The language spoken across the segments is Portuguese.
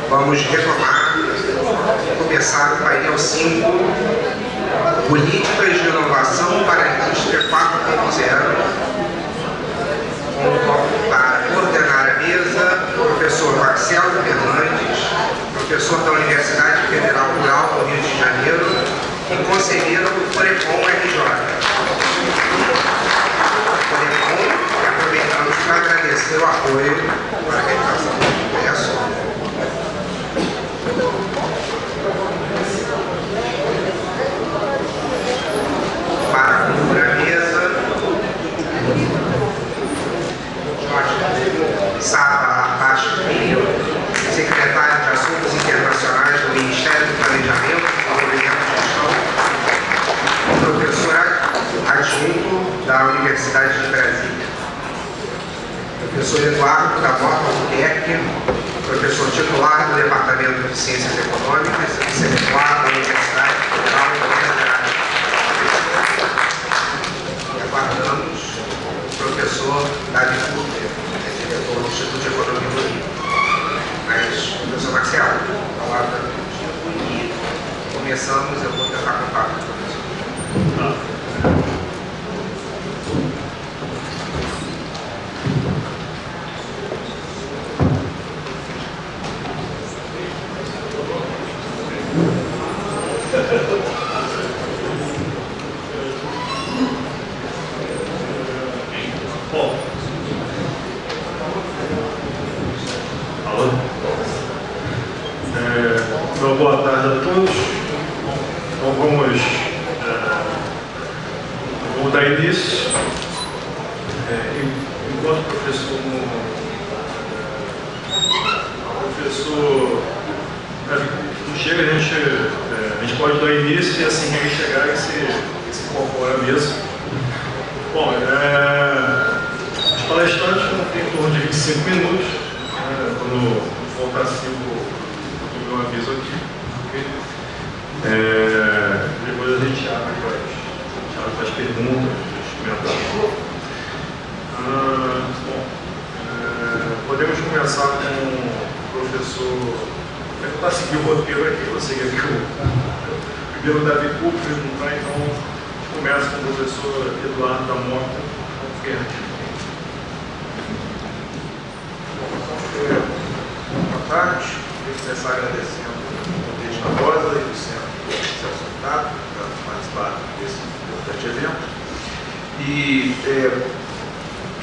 Vamos retomar, começar o painel 5, Políticas de Inovação para a Indústria 4.0, com o toque para coordenar a mesa, o professor Marcelo Fernandes, professor da Universidade Federal Rural do Rio de Janeiro e conselheiro do Corecon RJ. Corecon, aproveitamos para agradecer o apoio para a realização do congresso. Para compor a mesa, Sara Apache Filho, secretário de Assuntos Internacionais do Ministério do Planejamento e Desenvolvimento de Gestão, professor adjunto da Universidade de Brasília, professor Eduardo da Mota Albuquerque, professor titular do Departamento de Ciências Econômicas e titular da Universidade Federal de Minas Gerais. E aguardamos o professor Davi Furter, diretor do Instituto de Economia do Rio. Mas, professor Marcelo, a palavra e começamos, eu vou tentar contar com o professor. Boa tarde a todos. Então vamos dar início. Enquanto o professor não chega, a gente pode dar início e assim que ele chegar e se incorpora mesmo. Bom, os palestrantes vão ter em torno de 25 minutos, quando voltar 5 eu aviso aqui. Okay? Depois a gente abre para as perguntas, os comentários. Podemos começar com o professor. Vou tentar seguir o roteiro aqui, vou seguir aqui primeiro o Davi Furter, então a gente começa com o professor Eduardo da Mota Albuquerque. Boa tarde. Queria começar agradecendo o convite da Rosa e do Centro Celso Furtado para participar desse importante evento. E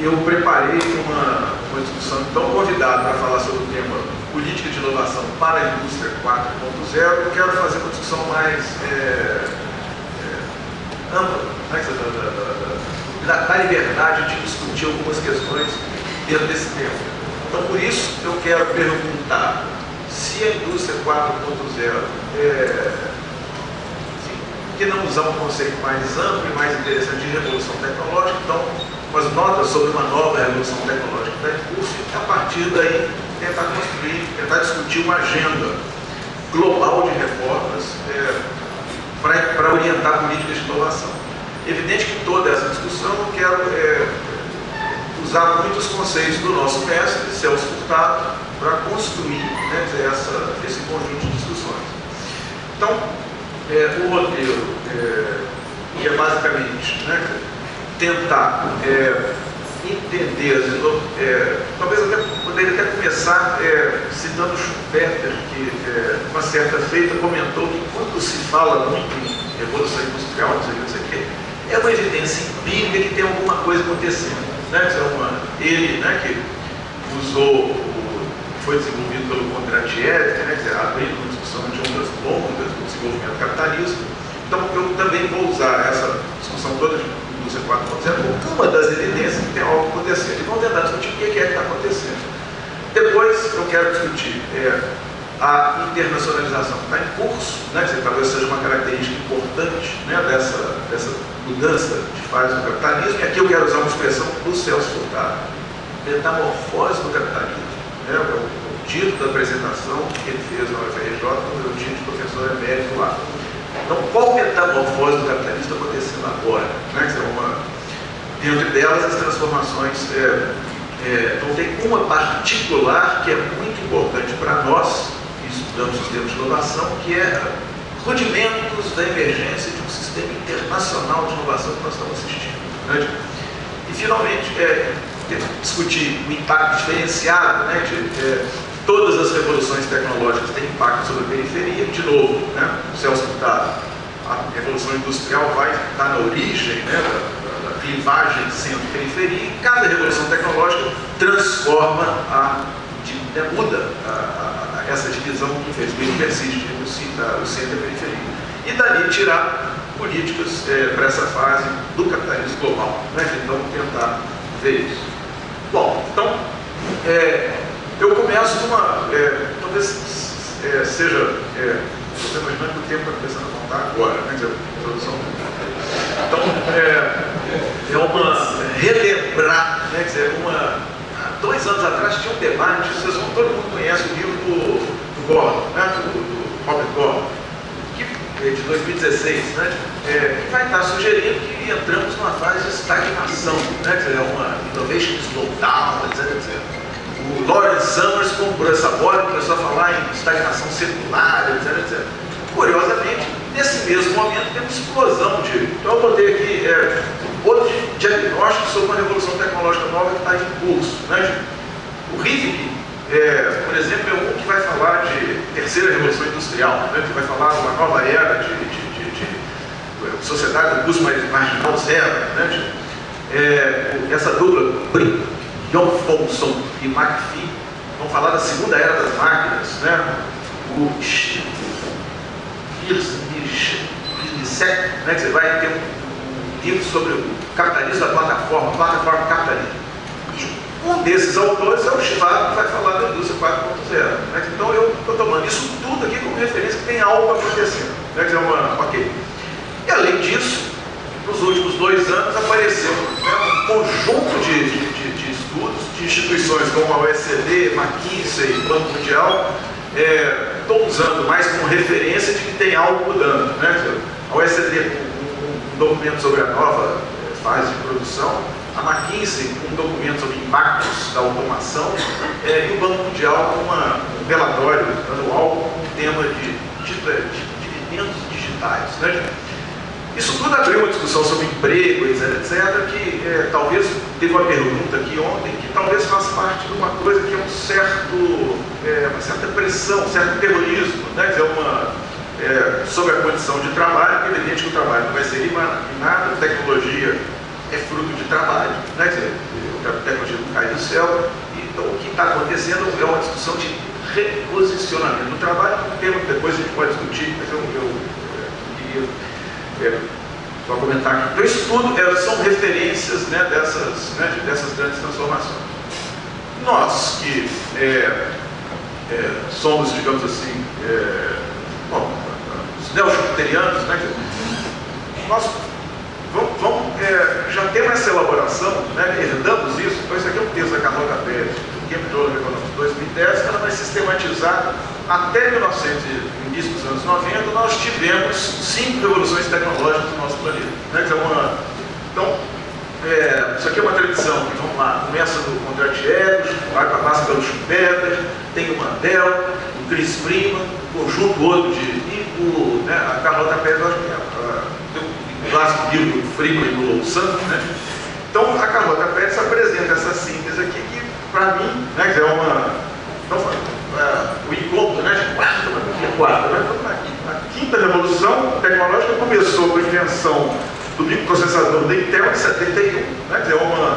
eu preparei uma discussão, então convidado para falar sobre o tema Política de Inovação para a Indústria 4.0. Eu quero fazer uma discussão mais ampla, da liberdade de discutir algumas questões dentro desse tema. Então, por isso, eu quero perguntar se a indústria 4.0 por que não usar um conceito mais amplo e mais interessante de revolução tecnológica, então, umas notas sobre uma nova revolução tecnológica que está em curso e, a partir daí, tentar discutir uma agenda global de reformas para orientar políticas de inovação. Evidente que toda essa discussão eu quero usar muitos conceitos do nosso mestre, Celso Furtado, para construir esse conjunto de discussões. Então, o roteiro, que é basicamente tentar entender, talvez até poderia começar citando Schumpeter, que uma certa feita comentou que quando se fala muito em revolução industrial, não sei o que, é uma evidência empírica que tem alguma coisa acontecendo. Ele, que foi desenvolvido pelo Kondratiev, abrindo uma discussão de ondas longas do desenvolvimento do capitalismo. Então, eu também vou usar essa discussão toda de indústria 4.0 como uma das evidências que tem algo acontecendo. E vamos tentar discutir o que está acontecendo. Depois, eu quero discutir a internacionalização que está em curso, que talvez seja uma característica importante dessa mudança de fase do capitalismo. E aqui eu quero usar uma expressão do Celso Furtado: metamorfose do capitalismo. O título da apresentação que ele fez na UFRJ, quando eu tinha de professor emérito lá. Então, qual metamorfose do capitalismo está acontecendo agora? Dentro delas, as transformações então tem uma particular que é muito importante para nós estudamos os termos de inovação, que é rudimentos da emergência de um sistema internacional de inovação que nós estamos assistindo. Né? E, finalmente, discutir o impacto diferenciado, né, todas as revoluções tecnológicas têm impacto sobre a periferia. De novo, né, o Celso está, a revolução industrial vai estar na origem, né, da clivagem centro-periferia, e cada revolução tecnológica transforma, muda essa divisão que infelizmente persiste entre o centro e a periferia. E dali tirar políticas para essa fase do capitalismo global. Né? Então, tentar ver isso. Bom, então, eu começo numa, talvez seja, estou imaginando que o tempo está começando a contar agora, né? Quer dizer, a introdução. Então, é uma relembrar, né? Quer dizer, há 2 anos atrás tinha um debate, todo mundo conhece o livro do Gordon, né? do Robert Gordon, de 2016, né? Que vai estar sugerindo que entramos numa fase de estagnação, né? Quer dizer, uma innovation slowdown, etc. O Lawrence Summers comprou essa bola e começou a falar em estagnação circular, etc. Curiosamente, nesse mesmo momento tem uma explosão de... Então eu botei aqui outro diagnóstico sobre uma revolução tecnológica nova que está em curso. Né? O Rivik, por exemplo, é um que vai falar de terceira revolução industrial, né? Que vai falar de uma nova era de sociedade do custo marginal zero. Né? Essa dupla, Jonsson e McPhee, vão falar da segunda era das máquinas. Né? O Hirschsek, né? Que você vai ter um livro sobre o capitalismo da plataforma capitalista. E um desses autores é o Schwab, que vai falar da indústria 4.0. Né? Então eu estou tomando isso tudo aqui como referência que tem algo acontecendo. Né? Que é ok. E além disso, nos últimos 2 anos apareceu, né, um conjunto de estudos de instituições como a OECD, McKinsey, Banco Mundial, estou usando mais como referência de que tem algo mudando. Né? A OECD com um documento sobre a nova fase de produção, a McKinsey com um documento sobre impactos da automação, e o Banco Mundial com um relatório anual com um tema de dividendos digitais. Né? Isso tudo abriu uma discussão sobre emprego, etc., que talvez teve uma pergunta aqui ontem, que talvez faça parte de uma coisa que é uma certa pressão, um certo terrorismo, né? Sobre a condição de trabalho, porque é evidente que o trabalho não vai ser eliminado, a tecnologia é fruto de trabalho, né? A tecnologia não cai do céu. Então, o que está acontecendo é uma discussão de reposicionamento do trabalho, um tema que depois a gente pode discutir, mas eu queria só comentar aqui. Então, isso tudo são referências, né, dessas grandes transformações. Nós que somos, digamos assim, os neo-jupiterianos, né, nós já temos essa elaboração, né, herdamos isso. Então, isso aqui é um texto da Carlota Pérez, do Cambridge Journal of Economics 2010, que ela vai sistematizar até início dos anos 90, nós tivemos 5 revoluções tecnológicas no nosso planeta. Né? Então, isso aqui é uma tradição que, vamos lá, começa no Kondratiev, passa pelo Schumpeter, tem o Mandel, o Chris Freeman, o conjunto outro a Carlota Pérez, acho que tem um clássico livro do Freeman e do Louçã. Né? Então, a Carlota Pérez apresenta essa síntese aqui, que, para mim, né, o encontro, né, de quarta, né? A quinta revolução tecnológica começou com a invenção do microprocessador da Intel em 71, né?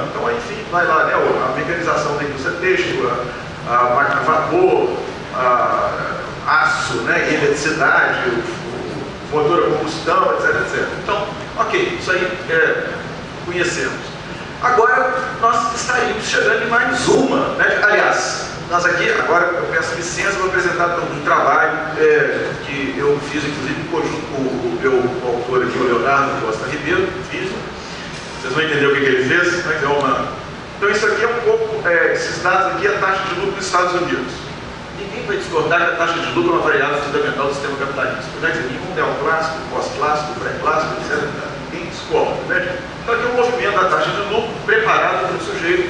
Então, enfim, vai lá, né, a mecanização da indústria têxtil, a máquina a vapor, aço, né, e eletricidade, o motor a combustão, etc. Então, ok, isso aí conhecemos. Agora, nós estaríamos chegando em mais uma, né? Aliás, nós aqui, agora eu peço licença para apresentar um trabalho que eu fiz, inclusive, em conjunto com o meu autor aqui, o Leonardo Costa Ribeiro, fiz. Vocês vão entender o que ele fez. Né? Então, isso aqui é um pouco, esses dados aqui, a taxa de lucro dos Estados Unidos. Ninguém vai discordar que a taxa de lucro é uma variável fundamental do sistema capitalista. Não é dizer, nenhum neoclássico, pós-clássico, pré-clássico, etc. Ninguém discorda. Né? Então, aqui é um movimento da taxa de lucro preparado por um sujeito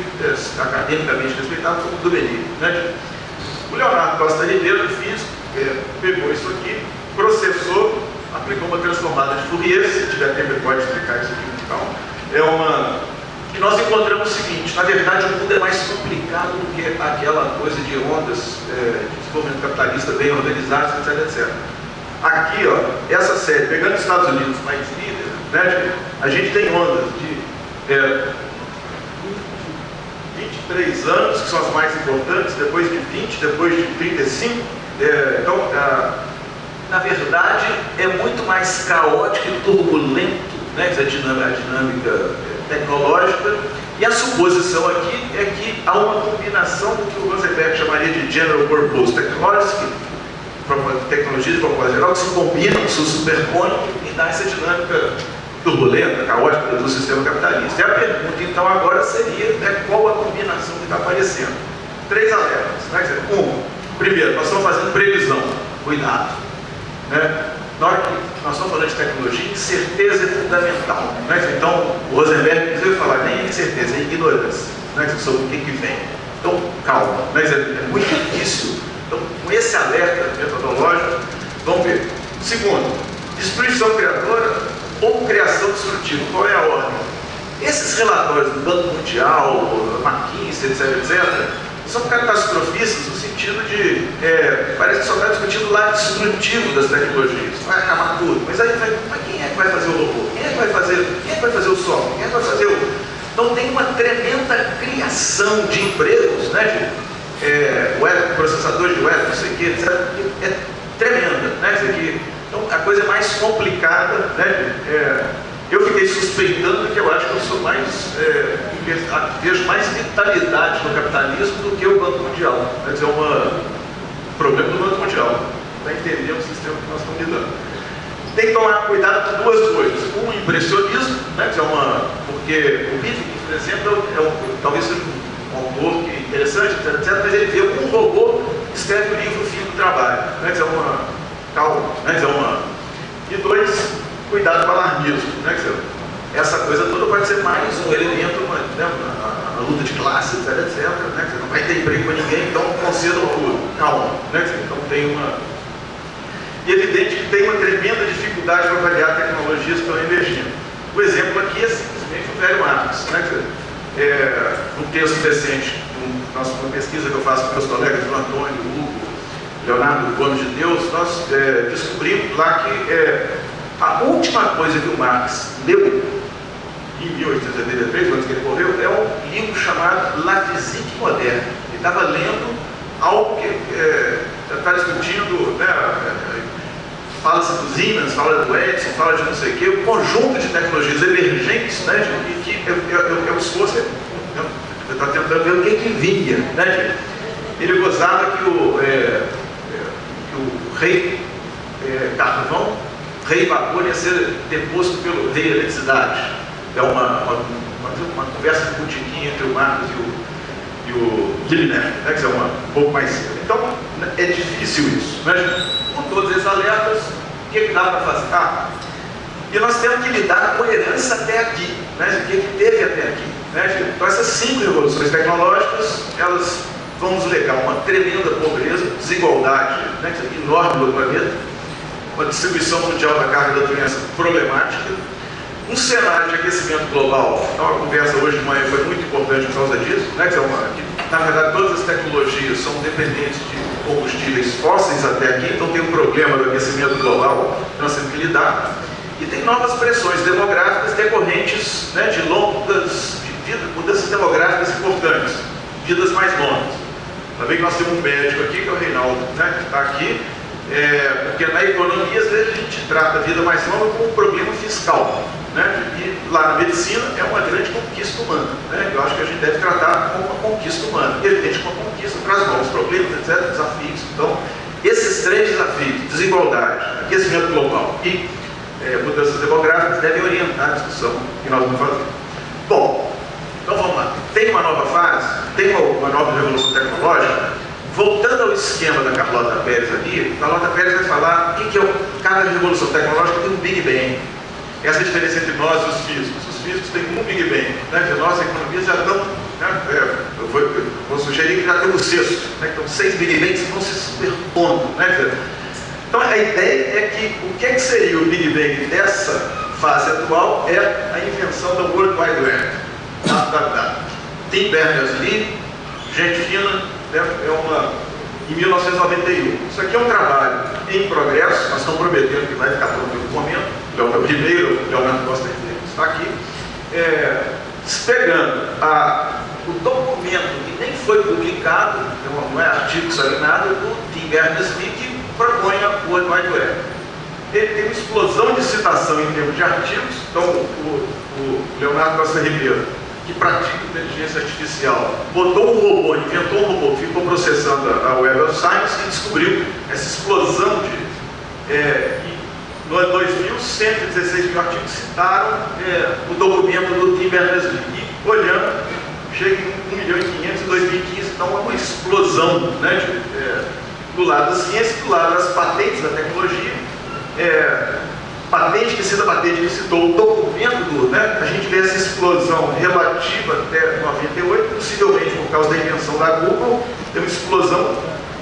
academicamente respeitado como Dumeli. Né? O Leonardo Costa Ribeiro, físico, pegou isso aqui, processou, aplicou uma transformada de Fourier, se tiver tempo ele pode explicar isso aqui no final. E nós encontramos o seguinte: na verdade o mundo é mais complicado do que aquela coisa de ondas de desenvolvimento capitalista bem organizadas, etc, etc. Aqui, ó, essa série, pegando os Estados Unidos mais líder, né, a gente tem ondas de 23 anos, que são as mais importantes, depois de 20, depois de 35. Então, na verdade, é muito mais caótico e turbulento, né, a dinâmica tecnológica, e a suposição aqui é que há uma combinação do que o Rosenberg chamaria de General Purpose tecnologias de propósito geral, que se combinam, se superpõem e dá essa dinâmica turbulenta, caótica do sistema capitalista. E a pergunta, então, agora seria, né, qual a combinação que está aparecendo? 3 alertas. Né? Primeiro, nós estamos fazendo previsão, cuidado. Né? Na hora que nós estamos falando de tecnologia, incerteza é fundamental. Né? Então, o Rosenberg não vai falar nem incerteza, é ignorância, né, sobre o que vem. Então, calma. Né? É muito difícil. Então, com esse alerta metodológico, vamos ver. Segundo, destruição criadora ou criação destrutiva. Qual é a ordem? Esses relatórios do Banco Mundial, McKinsey, etc., são catastrofistas no sentido de, parece que só está discutindo o lado destrutivo das tecnologias. Vai acabar tudo. Mas aí mas quem é que vai fazer o robô? Quem é que vai fazer o software? Quem é que vai fazer o... Então tem uma tremenda criação de empregos, né? Web, processador de web, não sei o que, etc. É tremenda, né? Isso aqui. Então a coisa é mais complicada, né? Eu fiquei suspeitando que eu acho que eu sou mais, vejo mais vitalidade no capitalismo do que o Banco Mundial. Quer dizer, é um problema do Banco Mundial, para entender o sistema que nós estamos lidando. Tem que tomar cuidado com 2 coisas. Um, impressionismo, né? Porque o Mifflin, por exemplo, talvez seja um autor que é interessante, etc, mas ele vê um robô escreve o livro Fim do Trabalho. Né? Calma. Né? E 2, cuidado com o alarmismo. Né? Essa coisa toda pode ser mais um elemento, né? a luta de classe, etc, né? Você não vai ter emprego para ninguém, então concedam tudo. Calma. Né? Então tem uma... E é evidente que tem uma tremenda dificuldade para avaliar tecnologias que estão emergindo. O exemplo aqui é simplesmente o velho Marx. Né? Um texto recente, uma pesquisa que eu faço com meus colegas, o Antônio, o Hugo, Leonardo Gomes de Deus, nós descobrimos lá que a última coisa que o Marx leu, em 1883, antes que ele morreu, é um livro chamado La Physique Moderne. Ele estava lendo algo que está discutindo, né, fala-se do Siemens, fala do Edison, fala de não sei o quê, um conjunto de tecnologias emergentes, né, que é o esforço, eu estava tentando ver o que vinha. Né, ele gozava que o rei Carvão, rei vapor, ia ser deposto pelo rei eletricidade. É uma conversa de botiquinha entre o Marcos e o Guilherme, né, que é um pouco mais cedo. Então, é difícil isso. Né? Com todos esses alertas, o que dá para fazer? E nós temos que lidar com a herança até aqui, né? O que teve até aqui. Né? Então, essas 5 revoluções tecnológicas, elas vão nos legar uma tremenda pobreza, desigualdade, né, enorme no planeta, uma distribuição mundial da carga da doença problemática, um cenário de aquecimento global. Então a conversa hoje de manhã foi muito importante por causa disso, né, que na verdade todas as tecnologias são dependentes de combustíveis fósseis até aqui, então tem um problema do aquecimento global que nós temos que lidar, e tem novas pressões demográficas decorrentes, né, de longas mudanças demográficas importantes, vidas mais longas. Também que nós temos um médico aqui, que é o Reinaldo, né, que está aqui, porque na economia, às vezes, a gente trata a vida mais longa como um problema fiscal. Né, e lá na medicina é uma grande conquista humana. Né, eu acho que a gente deve tratar como uma conquista humana. E, evidente, uma conquista traz novos problemas, etc., desafios. Então, esses 3 desafios, desigualdade, aquecimento global e mudanças demográficas, devem orientar a discussão que nós vamos fazer. Bom, então vamos lá. Tem uma nova fase, tem uma nova revolução tecnológica. Voltando ao esquema da Carlota Pérez aqui, Carlota Pérez vai falar que cada revolução tecnológica tem um Big Bang. Essa é a diferença entre nós e os físicos. Os físicos têm um Big Bang, né? Porque nós, economistas, já estamos né? Eu vou sugerir que já temos 6, né? Então 6 Big Bangs vão se superpondo, né? Então a ideia é que o que seria o Big Bang dessa fase atual é a invenção do World Wide Web, Tim Berners-Lee, gente fina, né? Em 1991. Isso aqui é um trabalho em progresso, nós estamos prometendo que vai ficar pronto em algum momento. O primeiro, o Leonardo Costa está aqui, pegando o documento que nem foi publicado, não é artigo, sabe nada, do Tim Berners-Lee, que propõe a World Wide Web. Ele tem uma explosão de citação em termos de artigos. Então, o Leonardo Costa Ribeiro, que pratica inteligência artificial, botou um robô, inventou um robô, ficou processando a Web of Science e descobriu essa explosão de... no ano 2000, 116 mil artigos citaram o documento do Tim Berners-Lee. E olhando, chega em 1.500.000 em 2015, então é uma explosão, né, do lado da ciência, do lado das patentes da tecnologia. Patente que cita patente que citou o documento né, a gente vê essa explosão relativa até 98, possivelmente por causa da invenção da Google, tem uma explosão,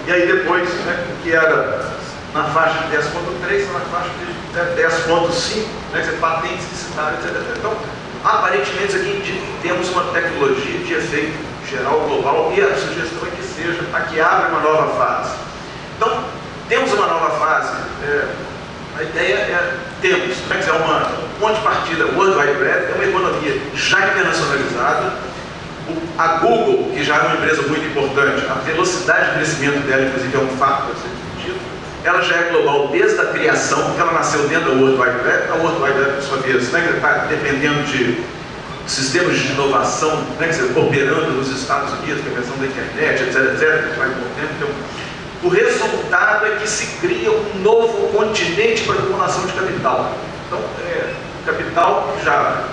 e aí depois, né, que era na faixa de 10.3, na faixa de 10.5, né, quer dizer, patentes que citaram, etc. Então, aparentemente, aqui indica que temos uma tecnologia de efeito geral global, e a sugestão é que seja a que abre uma nova fase. Então, temos uma nova fase. A ideia temos, né, que é um ponto de partida. O World Wide Web é uma economia já internacionalizada. A Google, que já é uma empresa muito importante, a velocidade de crescimento dela, inclusive, é um fato a ser discutido. Ela já é global desde a criação, porque ela nasceu dentro da World Wide Web. A World Wide Web, por sua vez, né, está dependendo de sistemas de inovação, né, que operando nos Estados Unidos, que é a versão da internet, etc., etc., que vai com o tempo. Então, o resultado é que se cria um novo continente para a acumulação de capital. Então, o capital que já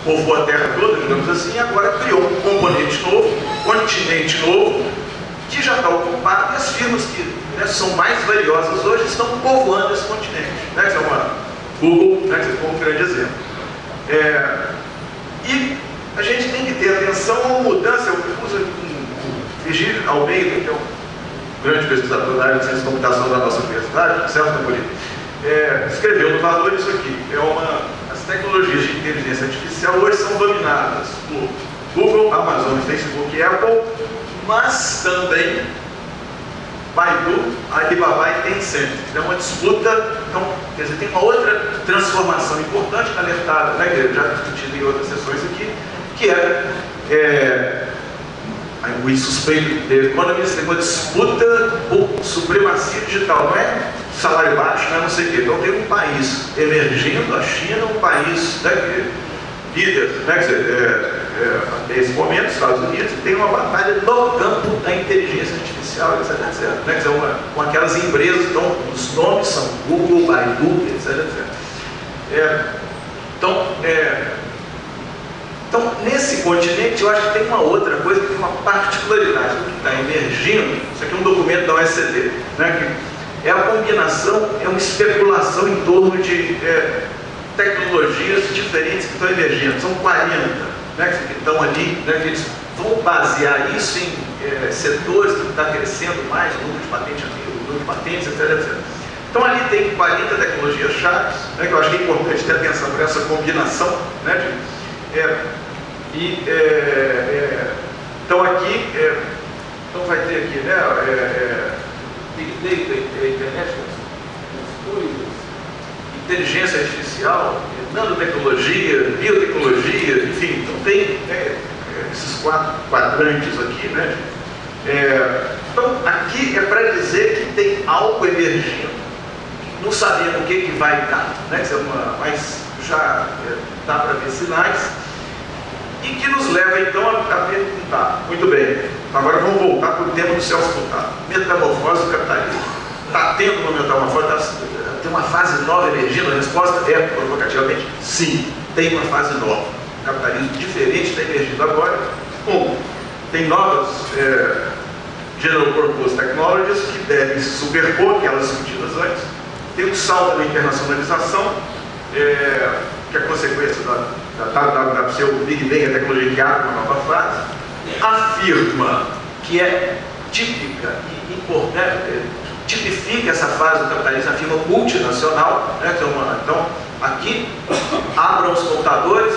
povoou a Terra toda, digamos assim, e agora criou um componente novo, um continente novo, que já está ocupado, e as firmas que são mais valiosas hoje estão povoando esse continente. Né, que é uma Google, né, que é um grande exemplo. E a gente tem que ter atenção a uma mudança. Eu uso o Virgílio Almeida, que é um grande pesquisador da área de ciência de computação da nossa universidade, Celso Napolitano, escreveu no Valor isso aqui. As tecnologias de inteligência artificial hoje são dominadas por Google, Amazon, Facebook e Apple, mas também Baidu, Alibaba e Tencent. É uma disputa. Então, quer dizer, tem uma outra transformação importante, alertada, né, que eu já discuti em outras sessões aqui, que o insuspeito de Economist, tem uma disputa por supremacia digital, não é salário baixo, não é não sei o quê. Então tem um país emergindo, a China, um país líder, né, quer dizer, até esse momento, os Estados Unidos, tem uma batalha no campo da inteligência artificial, etc., etc., né, quer dizer, com aquelas empresas, então os nomes são Google, Baidu, etc., etc. Então, nesse continente, eu acho que tem uma outra coisa, que tem uma particularidade, que está emergindo. Isso aqui é um documento da OECD, né, que é a combinação, é uma especulação em torno de tecnologias diferentes que estão emergindo. São 40, né, que estão ali, né, que eles vão basear isso em setores que estão crescendo mais, o número de patentes ativo, o número de patentes, etc., etc. Então, ali tem 40 tecnologias chaves, né, que eu acho que é importante ter atenção para essa combinação, né, então aqui, então vai ter aqui, né, Big Data, internet, inteligência artificial, nanotecnologia, biotecnologia, enfim, então tem esses 4 quadrantes aqui, né? Então aqui é para dizer que tem algo emergindo, não sabemos o que vai dar, né? Mas já dá para ver sinais, e que nos leva então a perguntar, muito bem, agora vamos voltar para o tema do Celso Furtado, metamorfose do capitalismo. Está tendo uma metamorfose, tem uma fase nova emergindo? A resposta é, provocativamente, sim, tem uma fase nova. O capitalismo diferente está emergindo agora. Tem novas General Purpose Technologies que devem se superpor, aquelas discutidas antes. Tem um salto na internacionalização, que é consequência da pseudo Big Bang, a tecnologia que abre uma nova fase. afirma que é típica e importante, tipifica essa fase do capitalismo, afirma multinacional, né? Então, aqui, abram os computadores,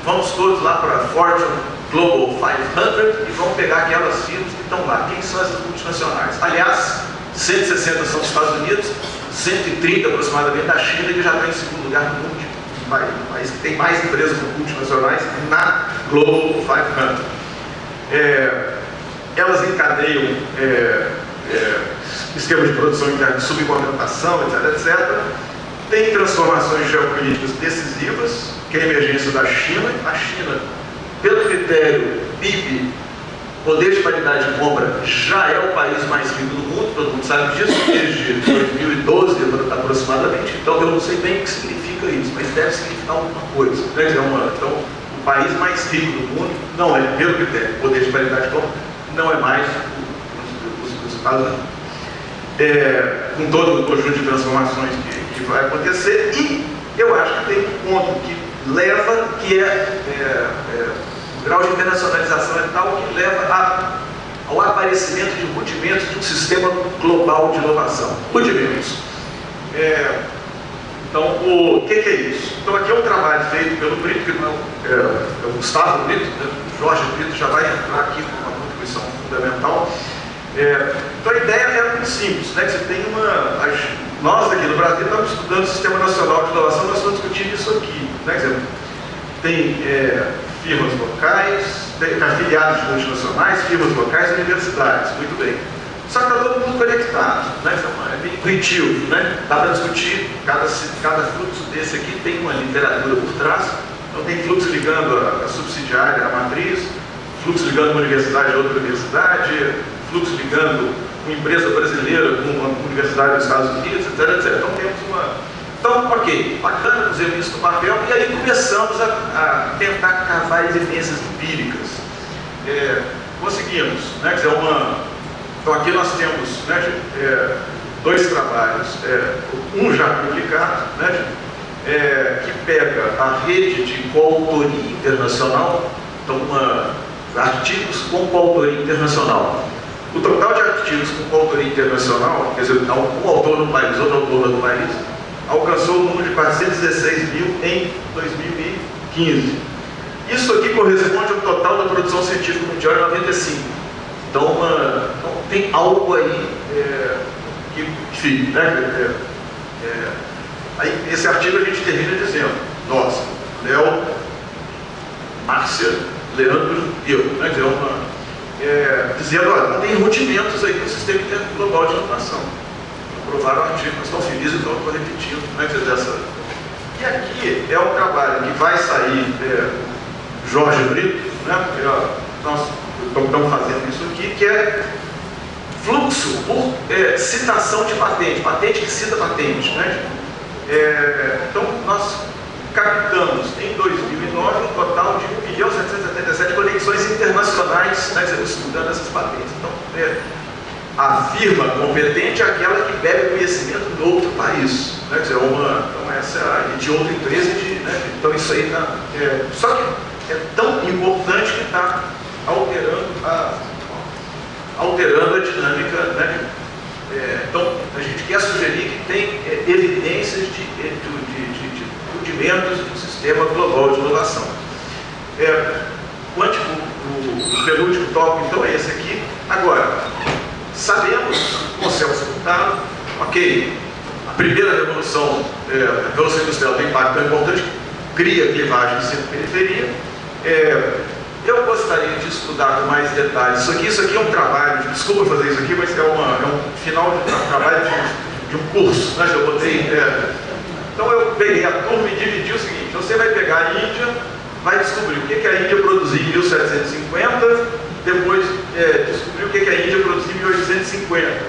vamos todos lá para a Fortune Global 500 e vamos pegar aquelas firmas que estão lá. Quem são essas multinacionais? Aliás, 160 são dos Estados Unidos, 130 aproximadamente da China, que já está em segundo lugar no mundo, o país que tem mais empresas multinacionais na Global 500. Elas encadeiam esquemas de produção interna, de subcontratação, etc. Tem transformações geopolíticas decisivas, que é a emergência da China. A China, pelo critério PIB, poder de paridade de compra, já é o país mais rico do mundo, todo mundo sabe disso, desde 2012 aproximadamente. Então eu não sei bem o que significa isso, mas deve significar alguma coisa. Então, o país mais rico do mundo não é, pelo critério poder de paridade de compra, não é mais os Estados Unidos. Com todo o conjunto de transformações que vai acontecer, e eu acho que tem um ponto que leva, que o grau de internacionalização é tal que leva ao aparecimento de rudimentos de um sistema global de inovação. Rudimentos. Então, o que é isso? Então, aqui é um trabalho feito pelo Brito, que não é o Gustavo Brito, né? O Jorge Brito já vai entrar aqui com uma contribuição fundamental. Então, a ideia é muito simples, né? Que você tem nós aqui no Brasil estamos estudando o Sistema Nacional de Inovação, nós estamos discutindo isso aqui, né? Tem firmas locais, tem afiliados de multinacionais, firmas locais e universidades, muito bem. Só que está todo mundo conectado, né? É bem intuitivo, né? Dá para discutir, cada fluxo desse aqui tem uma literatura por trás. Então tem fluxo ligando a subsidiária à matriz, fluxo ligando uma universidade a outra universidade, fluxo ligando uma empresa brasileira com uma universidade dos Estados Unidos, etc. Então temos Então, ok, bacana, pusemos isso no papel, e aí começamos a tentar cavar evidências empíricas. Conseguimos, né? Quer dizer, Então aqui nós temos, né, dois trabalhos, um já publicado, né, que pega a rede de coautoria internacional, então artigos com coautoria internacional. O total de artigos com coautoria internacional, quer dizer, um autor no país, outro autor no país, alcançou o número de 416 mil em 2015. Isso aqui corresponde ao total da produção científica mundial em 95. Então tem algo aí né? Aí, esse artigo a gente termina dizendo: nós, Léo, Márcia, Leandro e eu, né? Dizendo, olha, não tem rudimentos aí no sistema global de inovação. Aprovaram o artigo, mas estão felizes, então estou repetindo, né? E aqui é um trabalho que vai sair, Jorge Brito, né? Nós estamos fazendo isso aqui, que é fluxo por citação de patente, patente que cita patente, né? Então nós captamos em 2009 um total de 1.777 conexões internacionais, né, estudando essas patentes. Então, a firma competente é aquela que bebe conhecimento no outro país, né? Então essa de outra empresa, né? Então isso aí está. Só que é tão importante que está alterando a dinâmica, né? Então a gente quer sugerir que tem evidências de rudimentos do sistema global de inovação. O penúltimo tópico, então, é esse aqui. Agora, sabemos, com o Celso Furtado, ok, a primeira revolução, a revolução industrial tem impacto tão importante, cria clivagem centro-periferia. Eu gostaria de estudar com mais detalhes. Isso aqui é um trabalho, desculpa fazer isso aqui, mas é um final de trabalho de um curso, né? Eu botei. Então eu peguei a turma e dividi o seguinte: você vai pegar a Índia, vai descobrir o que a Índia produziu em 1750, depois descobrir o que a Índia produziu em 1850.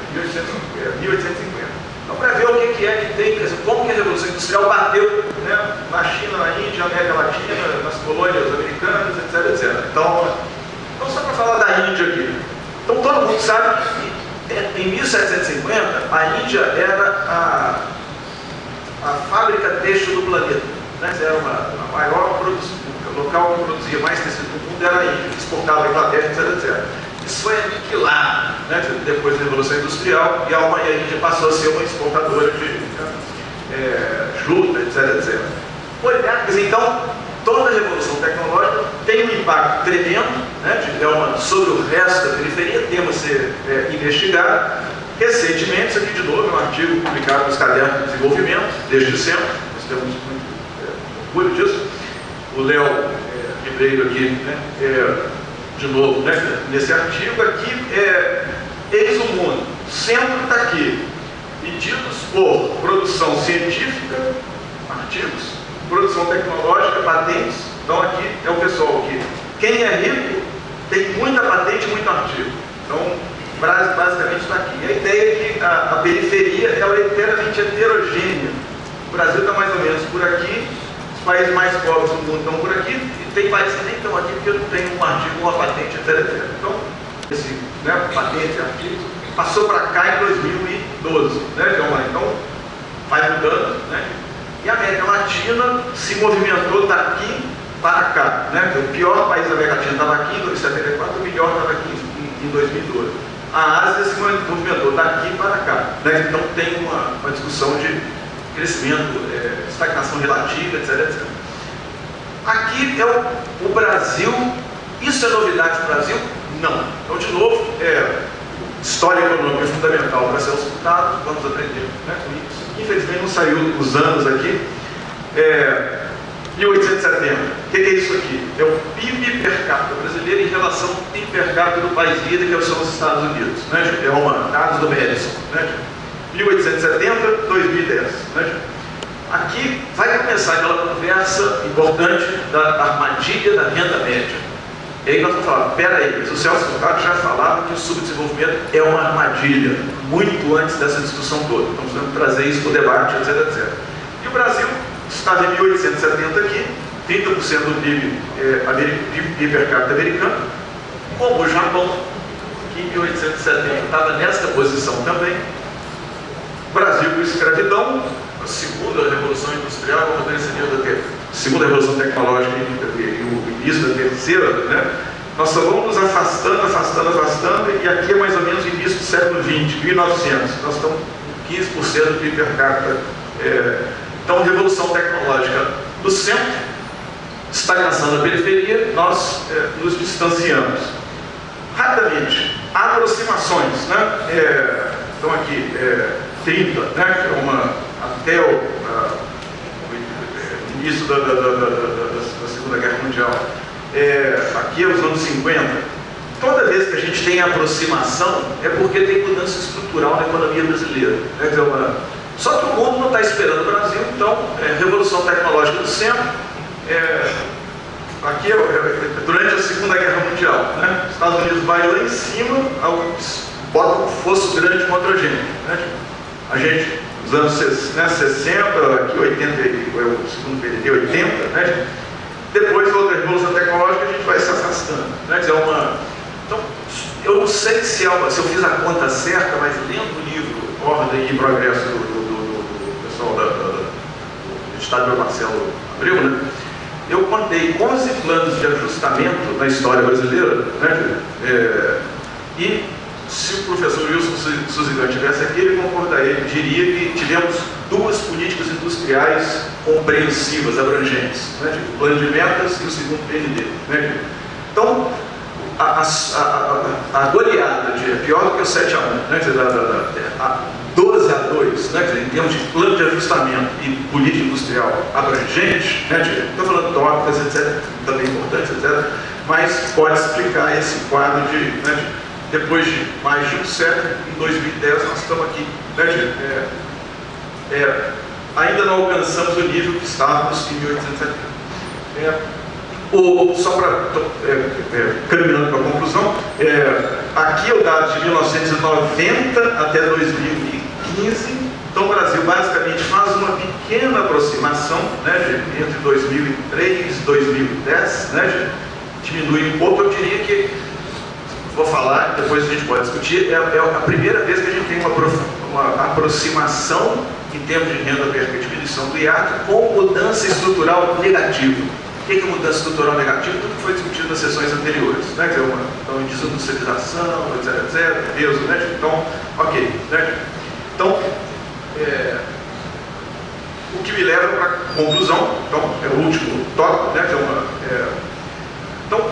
Então, para ver o que tem, como que a Revolução Industrial bateu, né, na China, na Índia, na América Latina, nas colônias americanas, etc. Então só para falar da Índia aqui. Então todo mundo sabe que em 1750 a Índia era a fábrica têxtil do planeta, né? Era a maior local que produzia mais tecido do mundo, mundo era exportava a Inglaterra, etc. Isso foi aniquilado, né, depois da Revolução Industrial, e a Índia passou a ser uma exportadora de juta, etc. Então, toda a revolução tecnológica tem um impacto tremendo, né, sobre o resto da periferia, tema a ser investigado. Recentemente, isso aqui de novo é um artigo publicado nos Cadernos de Desenvolvimento, desde sempre, nós temos muito orgulho disso. O Léo Ribeiro aqui, né, de novo, né, nesse artigo aqui, eis o mundo, o centro está aqui, medidos por produção científica, artigos, produção tecnológica, patentes. Então aqui é o pessoal que, quem é rico, tem muita patente e muito artigo. Então, basicamente está aqui. E a ideia é que a periferia ela é inteiramente heterogênea. O Brasil está mais ou menos por aqui, os países mais pobres do mundo estão por aqui, e tem países que nem estão aqui porque não tem um artigo, uma patente, etc. Então, esse, né, patente e artigo passou para cá em 2012. Né? Então, vai mudando, né? E a América Latina se movimentou daqui para cá. Né? O pior país da América Latina estava aqui em 1974, o melhor estava aqui em 2012. A Ásia se movimentou daqui para cá. Né? Então tem uma discussão de crescimento, estagnação relativa, etc. Aqui é o Brasil. Isso é novidade do Brasil? Não. Então, de novo, história econômica é fundamental para ser auscultado, vamos aprender, né, com isso. Infelizmente não saiu os anos aqui. 1870. O que é isso aqui? É o PIB per capita brasileiro em relação ao PIB per capita do país líder, que são os Estados Unidos. Né? Dados do Madison. Né? 1870, 2010. Né? Aqui vai começar aquela conversa importante da armadilha da renda média. E aí nós vamos falar, peraí, o Celso Furtado já falava que o subdesenvolvimento é uma armadilha, muito antes dessa discussão toda. Então, precisamos trazer isso para o debate, etc. E o Brasil estava em 1870 aqui, 30% do PIB per capita americano, como o Japão, que em 1870 estava nesta posição também. O Brasil com escravidão, a segunda revolução industrial, segunda revolução tecnológica e o início da terceira, né? Nós só vamos nos afastando, e aqui é mais ou menos o início do século XX, 1900. Nós estamos com 15% do PIB per capita. Então, revolução tecnológica do centro, estagnação da periferia, nós nos distanciamos. Rapidamente, aproximações, né? Então aqui, 30, né? Até o início da Segunda Guerra Mundial. Aqui é os anos 50. Toda vez que a gente tem aproximação, é porque tem mudança estrutural na economia brasileira. Né? Só que o mundo não está esperando o Brasil, então, revolução tecnológica do centro. Aqui durante a Segunda Guerra Mundial, né? Os Estados Unidos vai lá em cima, bota um fosso grande contra a gente. Né? A gente, nos anos 60, aqui 80, o segundo PDT, 80, né? Depois da outra revolução tecnológica, a gente vai se afastando. Né? Então, eu não sei se eu fiz a conta certa, mas lendo o livro Ordem e Progresso do pessoal do Estado do Marcelo Abreu, né? Eu contei 11 planos de ajustamento na história brasileira, né? E se o professor Wilson Suzigant estivesse aqui, ele diria que tivemos duas políticas industriais compreensivas, abrangentes, né? O plano de metas e o segundo PND. Né? Então, a goleada é pior do que o 7-1, né? 12-2, né? Em termos de plano de ajustamento e política industrial abrangente, né? Estou falando tópicas, etc., também importantes, etc., mas pode explicar esse quadro né? Depois de mais de um século, em 2010 nós estamos aqui. Né? Ainda não alcançamos o nível que estávamos em 1870. Só para caminhando para a conclusão, aqui é o dado de 1990 até 2015. Então o Brasil basicamente faz uma pequena aproximação, né, entre 2003 e 2010, né, diminui um pouco. Eu diria que, vou falar, depois a gente pode discutir, é a primeira vez que a gente tem uma aproximação em termos de renda per capita, diminuição do IAC, com mudança estrutural negativa. O que é mudança estrutural negativa? Tudo que foi discutido nas sessões anteriores, né? Que é uma desindustrialização, etc, peso, né? Então, ok, né? Então, o que me leva para a conclusão, então, é o último tópico, né? Que então,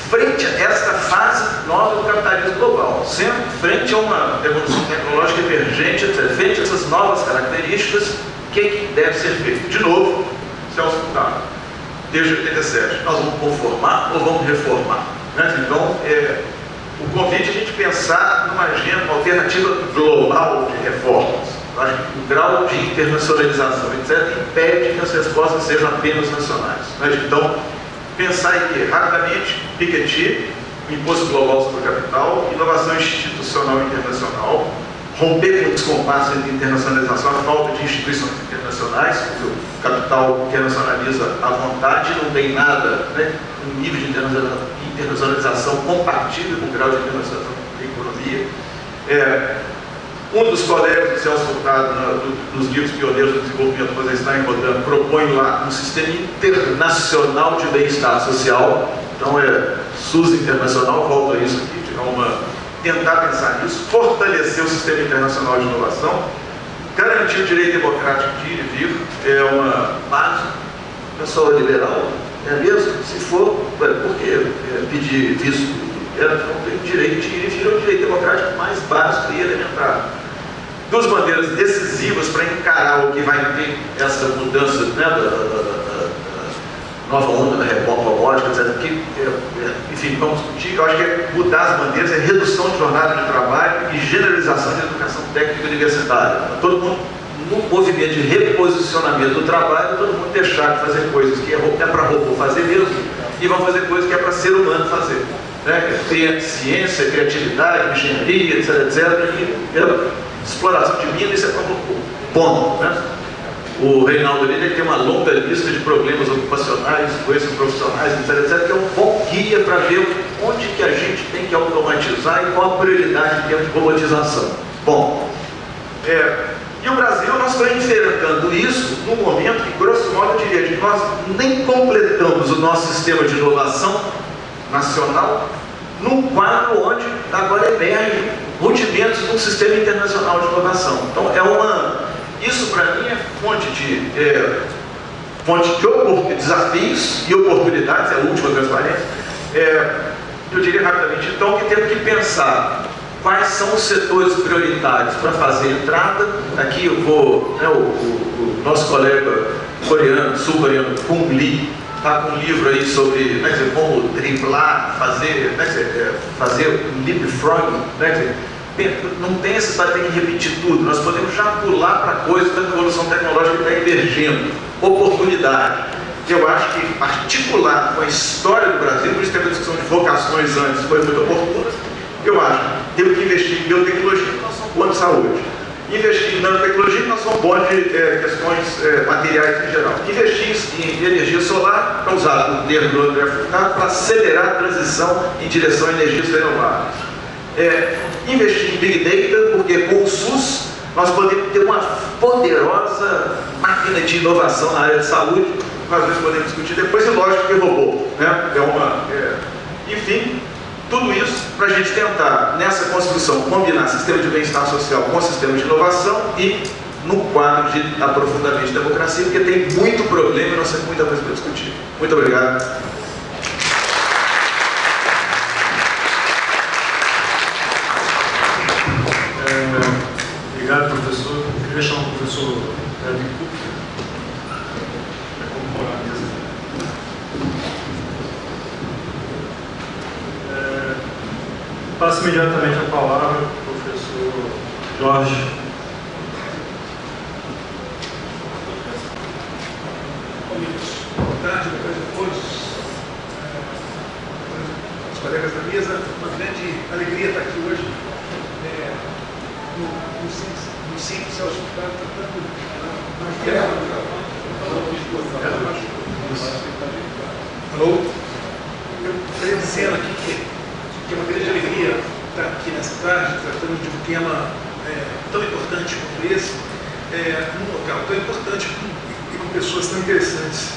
frente a esta fase nova do capitalismo global, sempre frente a uma evolução tecnológica emergente, etc., frente a essas novas características, o que deve ser feito? De novo, Celso Furtado, desde 87, nós vamos conformar ou vamos reformar? Né? Então, o convite é a gente pensar numa agenda, uma alternativa global de reformas. Eu acho que o grau de internacionalização, etc., impede que as respostas sejam apenas nacionais. Né? Então, pensar em que, rapidamente, Piketty, o imposto global sobre o capital, inovação institucional internacional, romper com o descompasso entre internacionalização, a falta de instituições internacionais, porque o capital internacionaliza à vontade, não tem nada, né, um nível de internacionalização compatível com o grau de internacionalização da economia. Um dos colegas do Celso Furtado, nos livros pioneiros do desenvolvimento, mas está rodando, propõe lá um sistema internacional de bem-estar social. Então, SUS internacional, volta a isso aqui, tentar pensar nisso, fortalecer o sistema internacional de inovação, garantir o direito democrático de ir e vir, é uma base. O pessoal é liberal, mesmo? Se for, por que pedir visto? Não tem direito de ir e vir, é o direito democrático mais básico e elementar. Duas bandeiras decisivas para encarar o que vai ter essa mudança, né, da nova onda da reforma robótica, etc. Que, enfim, vamos discutir. Eu acho que mudar as bandeiras é redução de jornada de trabalho e generalização de educação técnica universitária. Todo mundo, no movimento de reposicionamento do trabalho, todo mundo deixar de fazer coisas que é para robô fazer mesmo e vão fazer coisas que é para ser humano fazer. Né? Ciência, criatividade, engenharia, etc. E exploração de minas, isso é bom. Né? O Reinaldo ali tem uma longa lista de problemas ocupacionais, coisas profissionais, etc., que é um bom guia para ver onde que a gente tem que automatizar e qual a prioridade em termos de robotização. Bom, e o Brasil, nós estamos enfrentando isso num momento que, grosso modo, eu diria que nós nem completamos o nosso sistema de inovação nacional num quadro onde agora emergem rudimentos de um sistema internacional de inovação. Então, isso para mim é fonte de desafios e oportunidades, é a última transparência. Eu diria rapidamente, então, que temos que pensar quais são os setores prioritários para fazer entrada. Aqui eu vou, o nosso colega coreano, sul-coreano, Kung Lee, está com um livro aí sobre como driblar, fazer leapfrog, não tem essa história, tem que repetir tudo. Nós podemos já pular para coisas da revolução tecnológica que está emergindo. Oportunidade. Eu acho que articular com a história do Brasil, por isso que a discussão de vocações antes foi muito oportuna, eu acho que temos que investir em biotecnologia, que nós somos bons de saúde. Investir em nanotecnologia, que nós somos bons de questões materiais em geral. Investir em energia solar, para usar o termo do André Furtado, para acelerar a transição em direção a energias renováveis. Investir em Big Data, porque com o SUS nós podemos ter uma poderosa máquina de inovação na área de saúde, que às vezes podemos discutir depois, e lógico que robô. Né? Enfim, tudo isso para a gente tentar, nessa construção, combinar sistema de bem-estar social com sistema de inovação e no quadro de aprofundamento de democracia, porque tem muito problema e nós temos muita coisa para discutir. Muito obrigado. Obrigado, professor. Eu queria chamar o professor Edwin Cook para compor a mesa. Passo imediatamente a palavra ao professor Jorge. Boa tarde, depois de todos os colegas da mesa. Uma grande alegria estar aqui hoje. No Centro Celso Furtado, tratando Alô? Eu queria dizer aqui que é uma grande alegria estar aqui nessa tarde, tratando de um tema tão importante como esse, num local tão importante e com pessoas tão interessantes.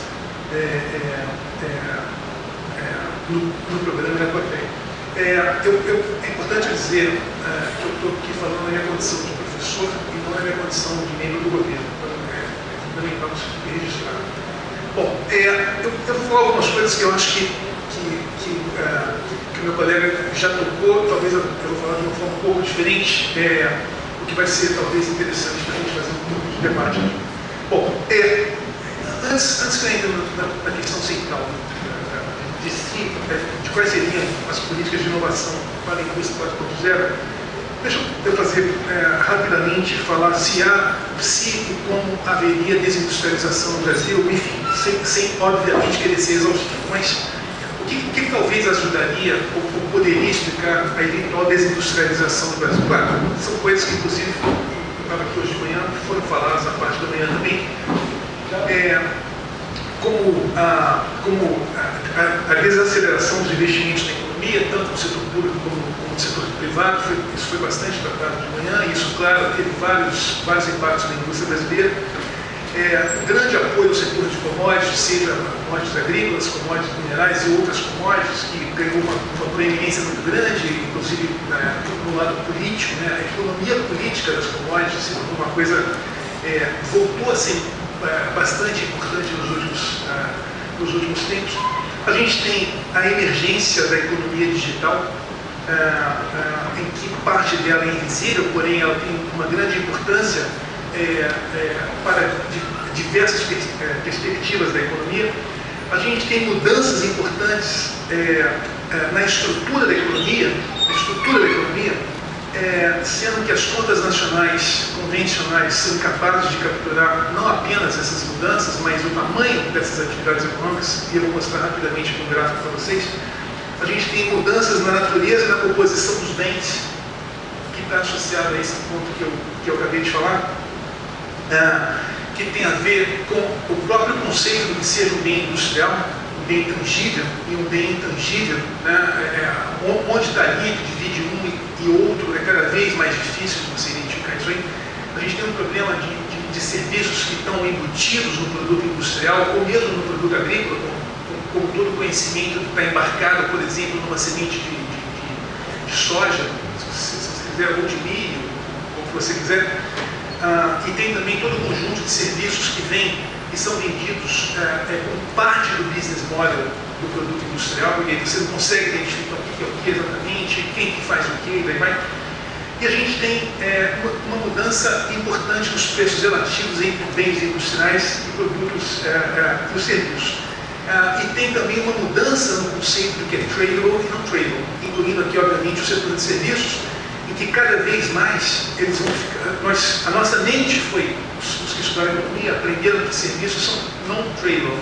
no programa da Corteia. É importante dizer que eu estou aqui falando na minha condição de professor e não na minha condição de membro do governo. Também vamos registrar. Bom, eu vou falar algumas coisas que eu acho que o meu colega já tocou, talvez eu vou falar de uma forma um pouco diferente, o que vai ser talvez interessante para a gente fazer um pouco de debate. Bom, antes que eu entre na questão central de quais seriam as políticas de inovação para a indústria 4.0, deixa eu fazer rapidamente falar se e como haveria desindustrialização no Brasil, enfim, sem obviamente querer ser exaustivo, mas o que talvez ajudaria ou poderia explicar a eventual desindustrialização do Brasil? Claro, são coisas que inclusive eu estava aqui hoje de manhã, foram faladas na parte da manhã também, como a desaceleração dos investimentos na economia, tanto no setor público como no setor privado, isso foi bastante tratado de manhã, e isso, claro, teve vários impactos na indústria brasileira. Grande apoio ao setor de commodities, seja commodities agrícolas, commodities minerais e outras commodities, que ganhou uma proeminência muito grande, inclusive no lado político, né? A economia política das commodities se tornou uma coisa, voltou a ser bastante importante nos últimos tempos. A gente tem a emergência da economia digital, em que parte dela é invisível, porém ela tem uma grande importância para diversas perspectivas da economia. A gente tem mudanças importantes na estrutura da economia, sendo que as contas nacionais convencionais são capazes de capturar não apenas essas mudanças, mas o tamanho dessas atividades econômicas, e eu vou mostrar rapidamente aqui um gráfico para vocês. A gente tem mudanças na natureza e na composição dos bens, que está associado a esse ponto que eu acabei de falar, que tem a ver com o próprio conceito do que seja um bem industrial, um bem tangível e um bem intangível, né? Onde está ali que divide um e outro, é cada vez mais difícil de você identificar isso aí. A gente tem um problema de serviços que estão embutidos no produto industrial ou mesmo no produto agrícola, como todo conhecimento que está embarcado, por exemplo, numa semente de soja, se você quiser, ou de milho, ou o que você quiser. E tem também todo um conjunto de serviços que vêm e são vendidos como parte do business model do produto industrial, porque você não consegue identificar o que é o que exatamente, quem que faz o que, e daí vai. E a gente tem uma mudança importante nos preços relativos entre bens industriais e produtos e os serviços. E tem também uma mudança no conceito do que é tradable e não tradable, incluindo aqui, obviamente, o setor de serviços, em que cada vez mais eles vão ficar. A nossa mente foi, os que estudaram economia aprenderam que serviços são não tradable,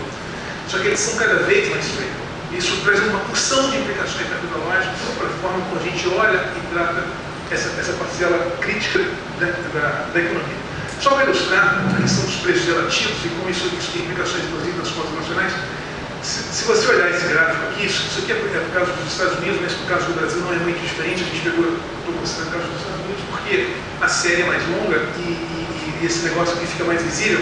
só que eles são cada vez mais tradable. Isso traz uma porção de implicações metodológicas para a forma como a gente olha e trata essa parcela crítica da economia. Só para ilustrar a questão dos preços relativos e como isso tem implicações, inclusive, nas contas nacionais, se você olhar esse gráfico aqui, isso aqui é por causa dos Estados Unidos, mas por causa do Brasil não é muito diferente. A gente pegou, estou mostrando o caso dos Estados Unidos, porque a série é mais longa e esse negócio aqui fica mais visível.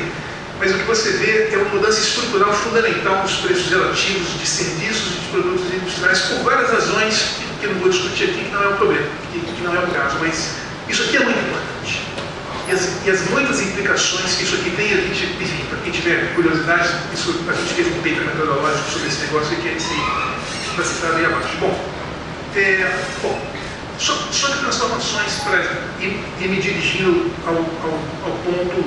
Mas o que você vê é uma mudança estrutural fundamental nos preços relativos de serviços e de produtos industriais, por várias razões que eu não vou discutir aqui, que não é um problema, que não é o caso, mas isso aqui é muito importante. E as muitas implicações que isso aqui tem, enfim, para quem tiver curiosidade, a gente fez um paper metodológico sobre esse negócio aqui, está citado aí abaixo. Bom, sobre transformações, para ir me dirigindo ao ponto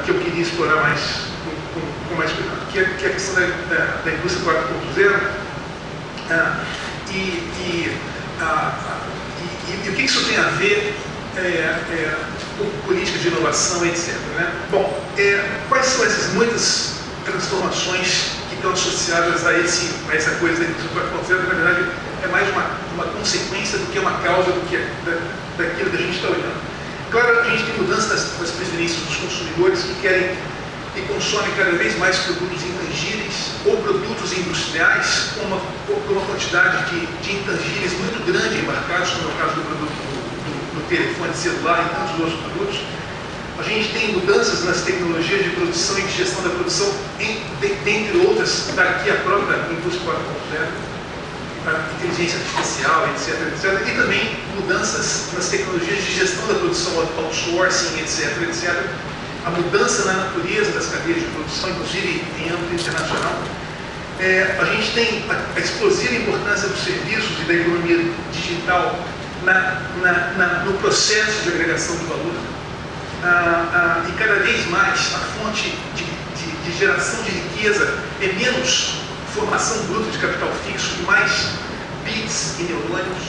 que eu queria explorar mais, com mais cuidado, que é a questão da indústria 4.0 e o que isso tem a ver com política de inovação, etc. Né? Bom, quais são essas muitas transformações que estão associadas a essa coisa da indústria 4.0? Na verdade, é mais uma consequência do que uma causa daquilo que a gente está olhando. Claro, a gente tem mudança das preferências dos consumidores que querem e consomem cada vez mais produtos intangíveis ou produtos industriais com uma quantidade de intangíveis muito grande embarcados, como é o caso do produto do telefone celular e tantos outros produtos. A gente tem mudanças nas tecnologias de produção e de gestão da produção, dentre outras, daqui a própria indústria 4.0, a inteligência artificial, etc, etc. E também mudanças nas tecnologias de gestão da produção, outsourcing, etc, etc. A mudança na natureza das cadeias de produção, inclusive em âmbito internacional. A gente tem a explosiva importância dos serviços e da economia digital no processo de agregação de valor. E cada vez mais a fonte de geração de riqueza é menos formação bruta de capital fixo e mais bits e neurônios.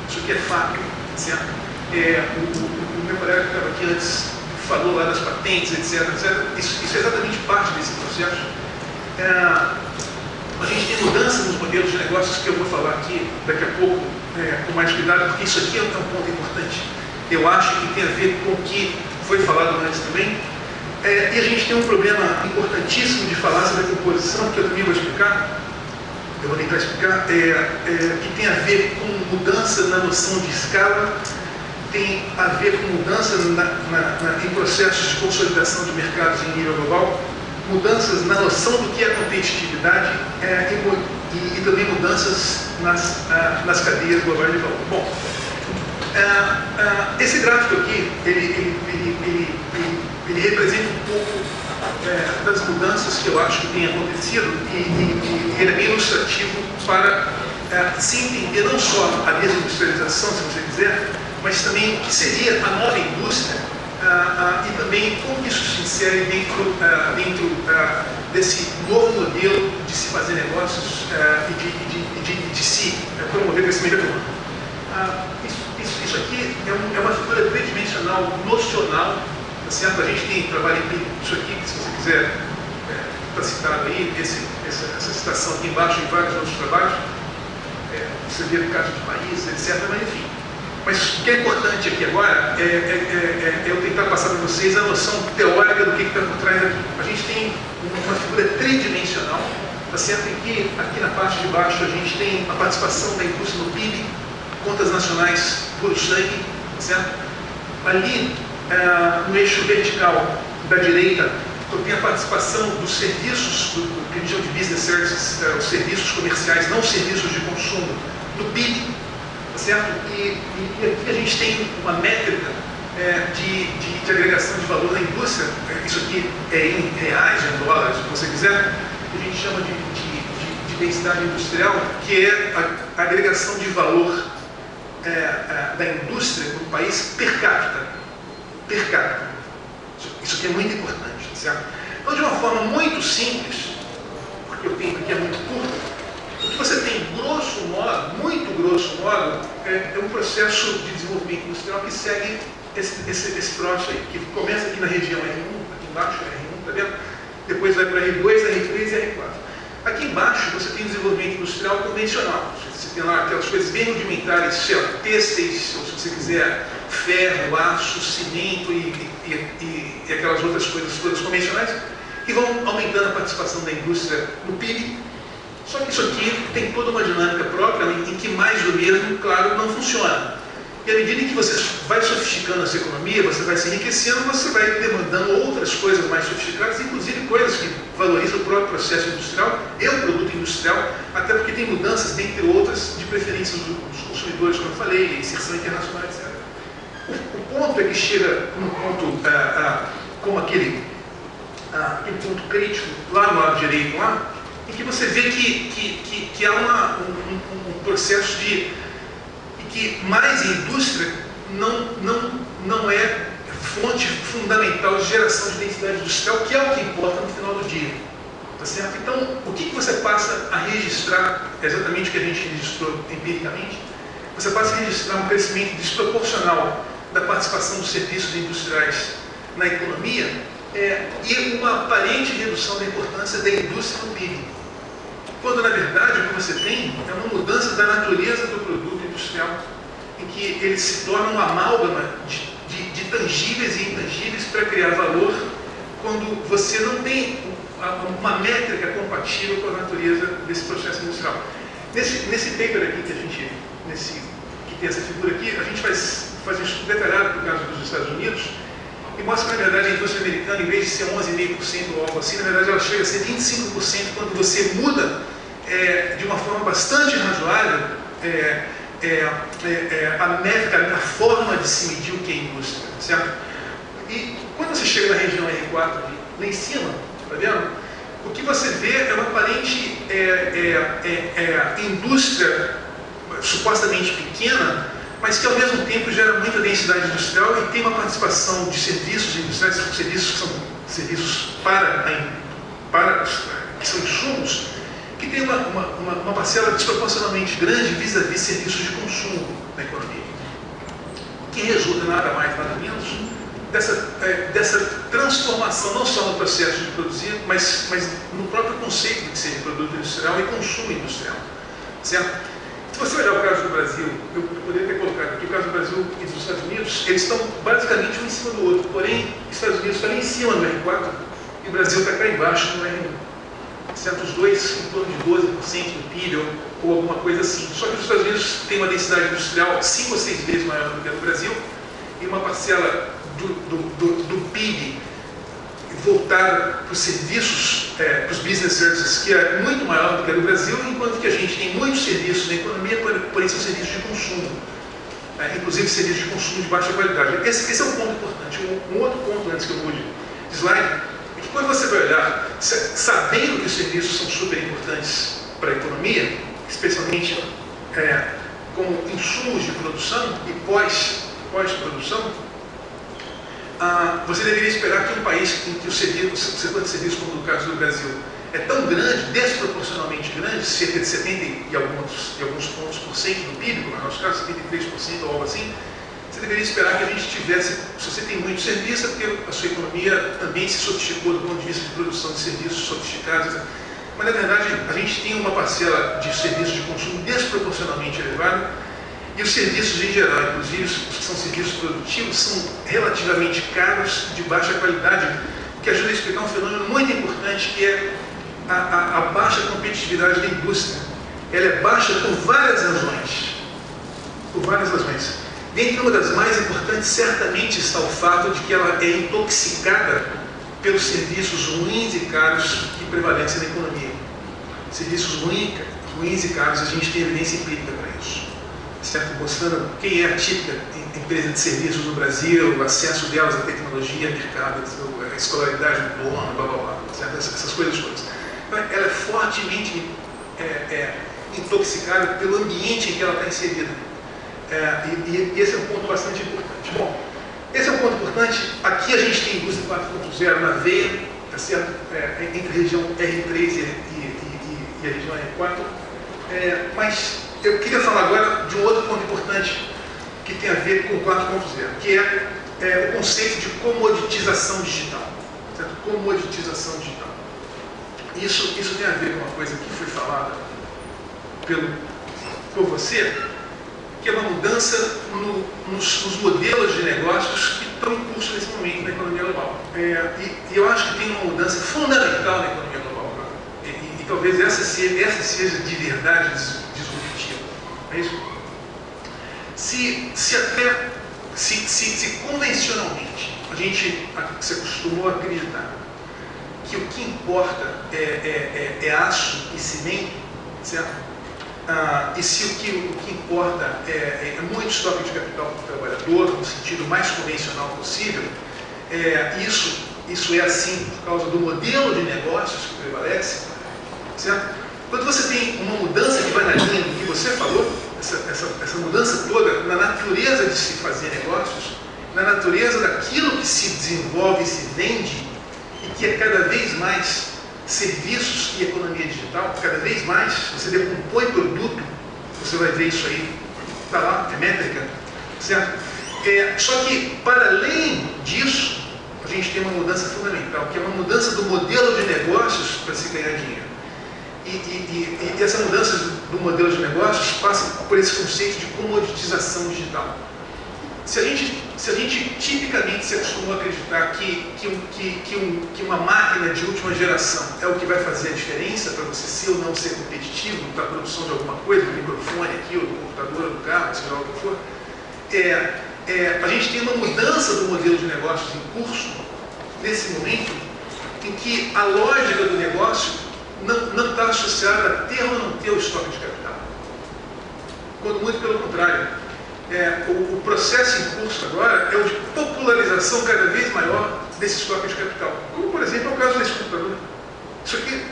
Isso aqui é fato, certo? O meu colega que estava aqui antes falou lá das patentes, etc, etc. Isso é exatamente parte desse processo. A gente tem mudança nos modelos de negócios que eu vou falar aqui daqui a pouco com mais cuidado, porque isso aqui é um ponto importante. Eu acho que tem a ver com o que foi falado antes também. E a gente tem um problema importantíssimo de falar sobre a composição, que eu também vou explicar. Eu vou tentar explicar, que tem a ver com mudança na noção de escala, tem a ver com mudança em processos de consolidação de mercados em nível global, mudanças na noção do que é competitividade e também mudanças nas cadeias globais de valor. Bom, esse gráfico aqui, ele representa um pouco das mudanças que eu acho que tem acontecido e ele é bem ilustrativo para se entender não só a desindustrialização, se você quiser, mas também o que seria a nova indústria e também como isso se insere dentro desse novo modelo de se fazer negócios e de se promover o crescimento econômico. Isso aqui é uma figura tridimensional nocional, tá certo? A gente tem trabalho empírico isso aqui, que se você quiser, está citado aí, essa citação aqui embaixo em vários outros trabalhos, você vê casos de países, etc, mas enfim. Mas o que é importante aqui agora é eu tentar passar para vocês a noção teórica do que está por trás aqui. A gente tem uma figura tridimensional, tá certo? Aqui na parte de baixo a gente tem a participação da indústria no PIB, contas nacionais por sangue, tá certo? Ali, no eixo vertical da direita, eu tenho a participação dos serviços, do que a gente chama de business services, os serviços comerciais, não os serviços de consumo, no PIB, tá certo? E aqui a gente tem uma métrica de agregação de valor na indústria, isso aqui é em reais, em dólares, se você quiser, que a gente chama de densidade industrial, que é a agregação de valor da indústria no país per capita. Per capita. Isso aqui é muito importante, certo? Então, de uma forma muito simples, porque o tempo aqui é muito curto, o que você tem, grosso modo, muito grosso modo, é um processo de desenvolvimento industrial que segue esse troço aí, que começa aqui na região R1, aqui embaixo é R1, tá vendo? Depois vai para R2, R3 e R4. Aqui embaixo você tem desenvolvimento industrial convencional. Você tem lá aquelas coisas bem rudimentares, têxteis, ou se você quiser, ferro, aço, cimento e aquelas outras coisas todas convencionais, que vão aumentando a participação da indústria no PIB. Só que isso aqui tem toda uma dinâmica própria em que mais do mesmo, claro, não funciona. E à medida em que você vai sofisticando essa economia, você vai se enriquecendo, você vai demandando outras coisas mais sofisticadas, inclusive coisas que valorizam o próprio processo industrial e o produto industrial, até porque tem mudanças, dentre outras, de preferência dos consumidores, como eu falei, inserção internacional, etc. O ponto é que chega num ponto como aquele ponto crítico, lá no lado direito, lá, em que você vê que há um processo de que mais indústria não é fonte fundamental de geração de densidade industrial, que é o que importa no final do dia. Tá certo? Então, o que você passa a registrar, exatamente o que a gente registrou empiricamente, você passa a registrar um crescimento desproporcional da participação dos serviços industriais na economia e uma aparente redução da importância da indústria no PIB. Quando, na verdade, o que você tem é uma mudança da natureza do produto industrial, em que ele se torna uma amálgama de tangíveis e intangíveis para criar valor, quando você não tem uma métrica compatível com a natureza desse processo industrial. Nesse paper aqui que tem essa figura aqui, a gente faz um estudo detalhado para o caso dos Estados Unidos, e mostra que, na verdade, a indústria americana, em vez de ser 11,5% ou algo assim, na verdade ela chega a ser 25% quando você muda de uma forma bastante razoável a métrica, a forma de se medir o que é indústria, certo? E quando você chega na região R4, lá em cima, tá vendo? O que você vê é uma aparente indústria supostamente pequena, mas que ao mesmo tempo gera muita densidade industrial e tem uma participação de serviços industriais, serviços que são serviços que são insumos, que tem uma parcela desproporcionalmente grande vis-à-vis serviços de consumo na economia, que resulta nada mais, nada menos dessa transformação, não só no processo de produzir, mas no próprio conceito de ser produto industrial e consumo industrial, certo? Se você olhar o caso do Brasil, eu poderia ter colocado aqui o caso do Brasil e dos Estados Unidos, eles estão basicamente um em cima do outro, porém, os Estados Unidos estão ali em cima do R4 e o Brasil está cá embaixo no R1. Certo? Os dois em torno de 12% do PIB ou alguma coisa assim. Só que os Estados Unidos têm uma densidade industrial 5 ou 6 vezes maior do que a do Brasil e uma parcela do PIB voltada para os serviços, para os business services, que é muito maior do que a do Brasil, enquanto que a gente tem muitos serviços na economia, porém são serviços de consumo, inclusive serviços de consumo de baixa qualidade. Esse é um ponto importante. Um outro ponto, antes que eu mude de slide, é que quando você vai olhar, sabendo que os serviços são super importantes para a economia, especialmente como insumos de produção e pós-produção, você deveria esperar que um país em que o setor de serviços, como no caso do Brasil, é tão grande, desproporcionalmente grande, cerca de 70 e alguns pontos por cento do PIB, como no nosso caso, 73% ou algo assim, você deveria esperar que a gente tivesse, se você tem muito serviço, é porque a sua economia também se sofisticou do ponto de vista de produção de serviços sofisticados. Mas, na verdade, a gente tem uma parcela de serviços de consumo desproporcionalmente elevada, e os serviços em geral, inclusive os que são serviços produtivos, são relativamente caros, de baixa qualidade, o que ajuda a explicar um fenômeno muito importante, que é a baixa competitividade da indústria. Ela é baixa por várias razões. Dentre uma das mais importantes, certamente está o fato de que ela é intoxicada pelos serviços ruins e caros que prevalecem na economia. Serviços ruins e caros, a gente tem evidência empírica para isso. Certo? Mostrando quem é a típica empresa de serviços no Brasil, o acesso delas à tecnologia, mercado, a escolaridade do dono, blá blá blá, certo? Essas coisas todas. Então, ela é fortemente intoxicada pelo ambiente em que ela está inserida. E esse é um ponto bastante importante. Bom, esse é um ponto importante. Aqui a gente tem indústria 4.0 na veia, tá certo? Entre a região R3 e a região R4. Mas eu queria falar agora de um outro ponto importante que tem a ver com o 4.0, que é o conceito de comoditização digital. Certo? Comoditização digital. Isso tem a ver com uma coisa que foi falada por você, que é uma mudança nos modelos de negócios que estão em curso nesse momento na economia global. E eu acho que tem uma mudança fundamental na economia global. E talvez essa seja de verdade disruptiva. É isso? Se convencionalmente a gente se acostumou a acreditar que o que importa é aço e cimento, certo? E se o que importa é muito estoque de capital para o trabalhador, no sentido mais convencional possível, isso é assim por causa do modelo de negócios que prevalece, certo? Quando você tem uma mudança que vai na linha do que você falou, essa mudança toda na natureza de se fazer negócios, na natureza daquilo que se desenvolve e se vende, e que é cada vez mais serviços e economia digital, cada vez mais você decompõe produto, você vai ver isso aí, está lá, é métrica, certo? Só que, para além disso, a gente tem uma mudança fundamental, que é uma mudança do modelo de negócios para se ganhar dinheiro. E essa mudança do modelo de negócios passa por esse conceito de comoditização digital. Se a gente tipicamente se acostumou a acreditar que uma máquina de última geração é o que vai fazer a diferença para você ser ou não ser competitivo para a produção de alguma coisa, do microfone aqui, ou do computador, ou do carro, seja lá o que for, a gente tem uma mudança do modelo de negócios em curso, nesse momento, em que a lógica do negócio não está associada a ter ou não ter o estoque de capital. Quando muito pelo contrário. O processo em curso agora é o de popularização cada vez maior desse estoque de capital. Como, por exemplo, é o caso desse computador. Isso aqui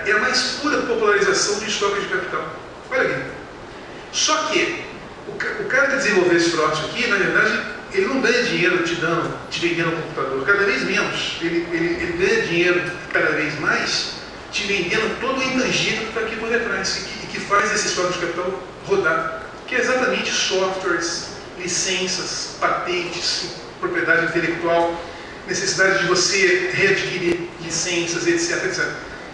é a mais pura popularização de estoque de capital. Olha aqui. Só que o cara que desenvolveu esse troço aqui, na verdade, ele não ganha dinheiro te vendendo um computador, cada vez menos. Ele ganha dinheiro cada vez mais te vendendo todo o intangível que está aqui por detrás e que faz esse estoque de capital rodar, que é exatamente softwares, licenças, patentes, propriedade intelectual, necessidade de você readquirir licenças, etc, etc.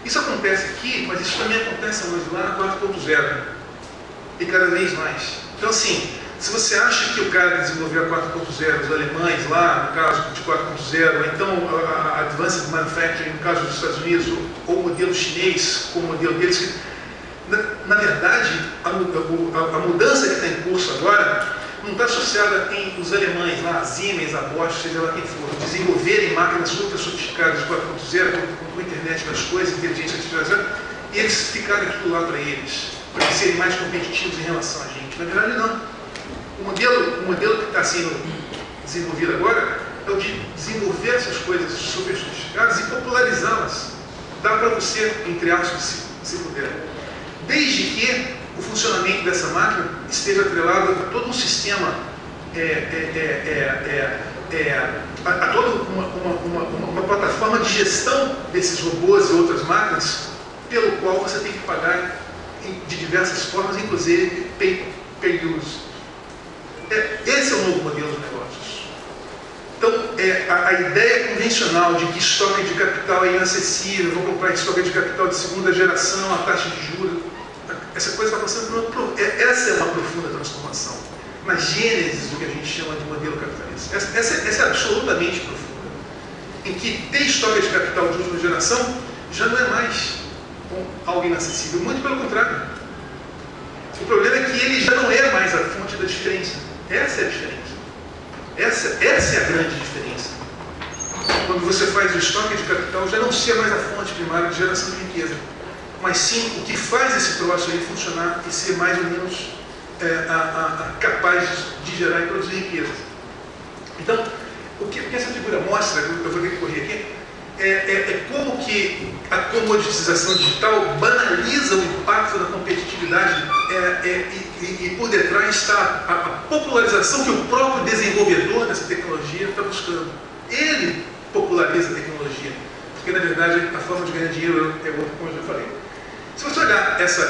Isso acontece aqui, mas isso também acontece hoje lá na 4.0 e cada vez mais. Então, assim, se você acha que o cara que desenvolveu a 4.0, os alemães lá, no caso de 4.0, ou então a Advanced Manufacturing, no caso dos Estados Unidos, ou o modelo chinês, como o modelo deles, na verdade, a mudança que está em curso agora não está associada em os alemães lá, a Siemens, a Bosch, seja lá quem for, desenvolverem máquinas super sofisticadas de 4.0, com a internet das coisas, inteligência artificial, e eles ficarem aquilo lá para eles serem mais competitivos em relação a gente. Na verdade, não. O modelo que está sendo desenvolvido agora é o de desenvolver essas coisas super sofisticadas e popularizá-las. Dá para você, entre aspas, se puder. Desde que o funcionamento dessa máquina esteja atrelado a todo um sistema, a toda uma plataforma de gestão desses robôs e outras máquinas, pelo qual você tem que pagar de diversas formas, inclusive pay use. Esse é o novo modelo de negócios. Então, a ideia convencional de que estoque de capital é inacessível, vou comprar estoque de capital de segunda geração, a taxa de juros, essa coisa está passando por essa é uma profunda transformação na gênese do que a gente chama de modelo capitalista. Essa é absolutamente profunda, em que ter estoque de capital de última geração já não é mais algo inacessível, muito pelo contrário. O problema é que ele já não é mais a fonte da diferença. Essa é a diferença. Essa é a grande diferença. Quando você faz o estoque de capital, já não ser mais a fonte primária de geração de riqueza, mas sim o que faz esse troço aí funcionar e ser mais ou menos capaz de gerar e produzir riqueza. Então, o que essa figura mostra, eu vou ter que correr aqui, é como que a comoditização digital banaliza o impacto da competitividade e por detrás está a popularização que o próprio desenvolvedor dessa tecnologia está buscando. Ele populariza a tecnologia, porque na verdade a forma de ganhar dinheiro é outra, como eu já falei. Se você olhar essa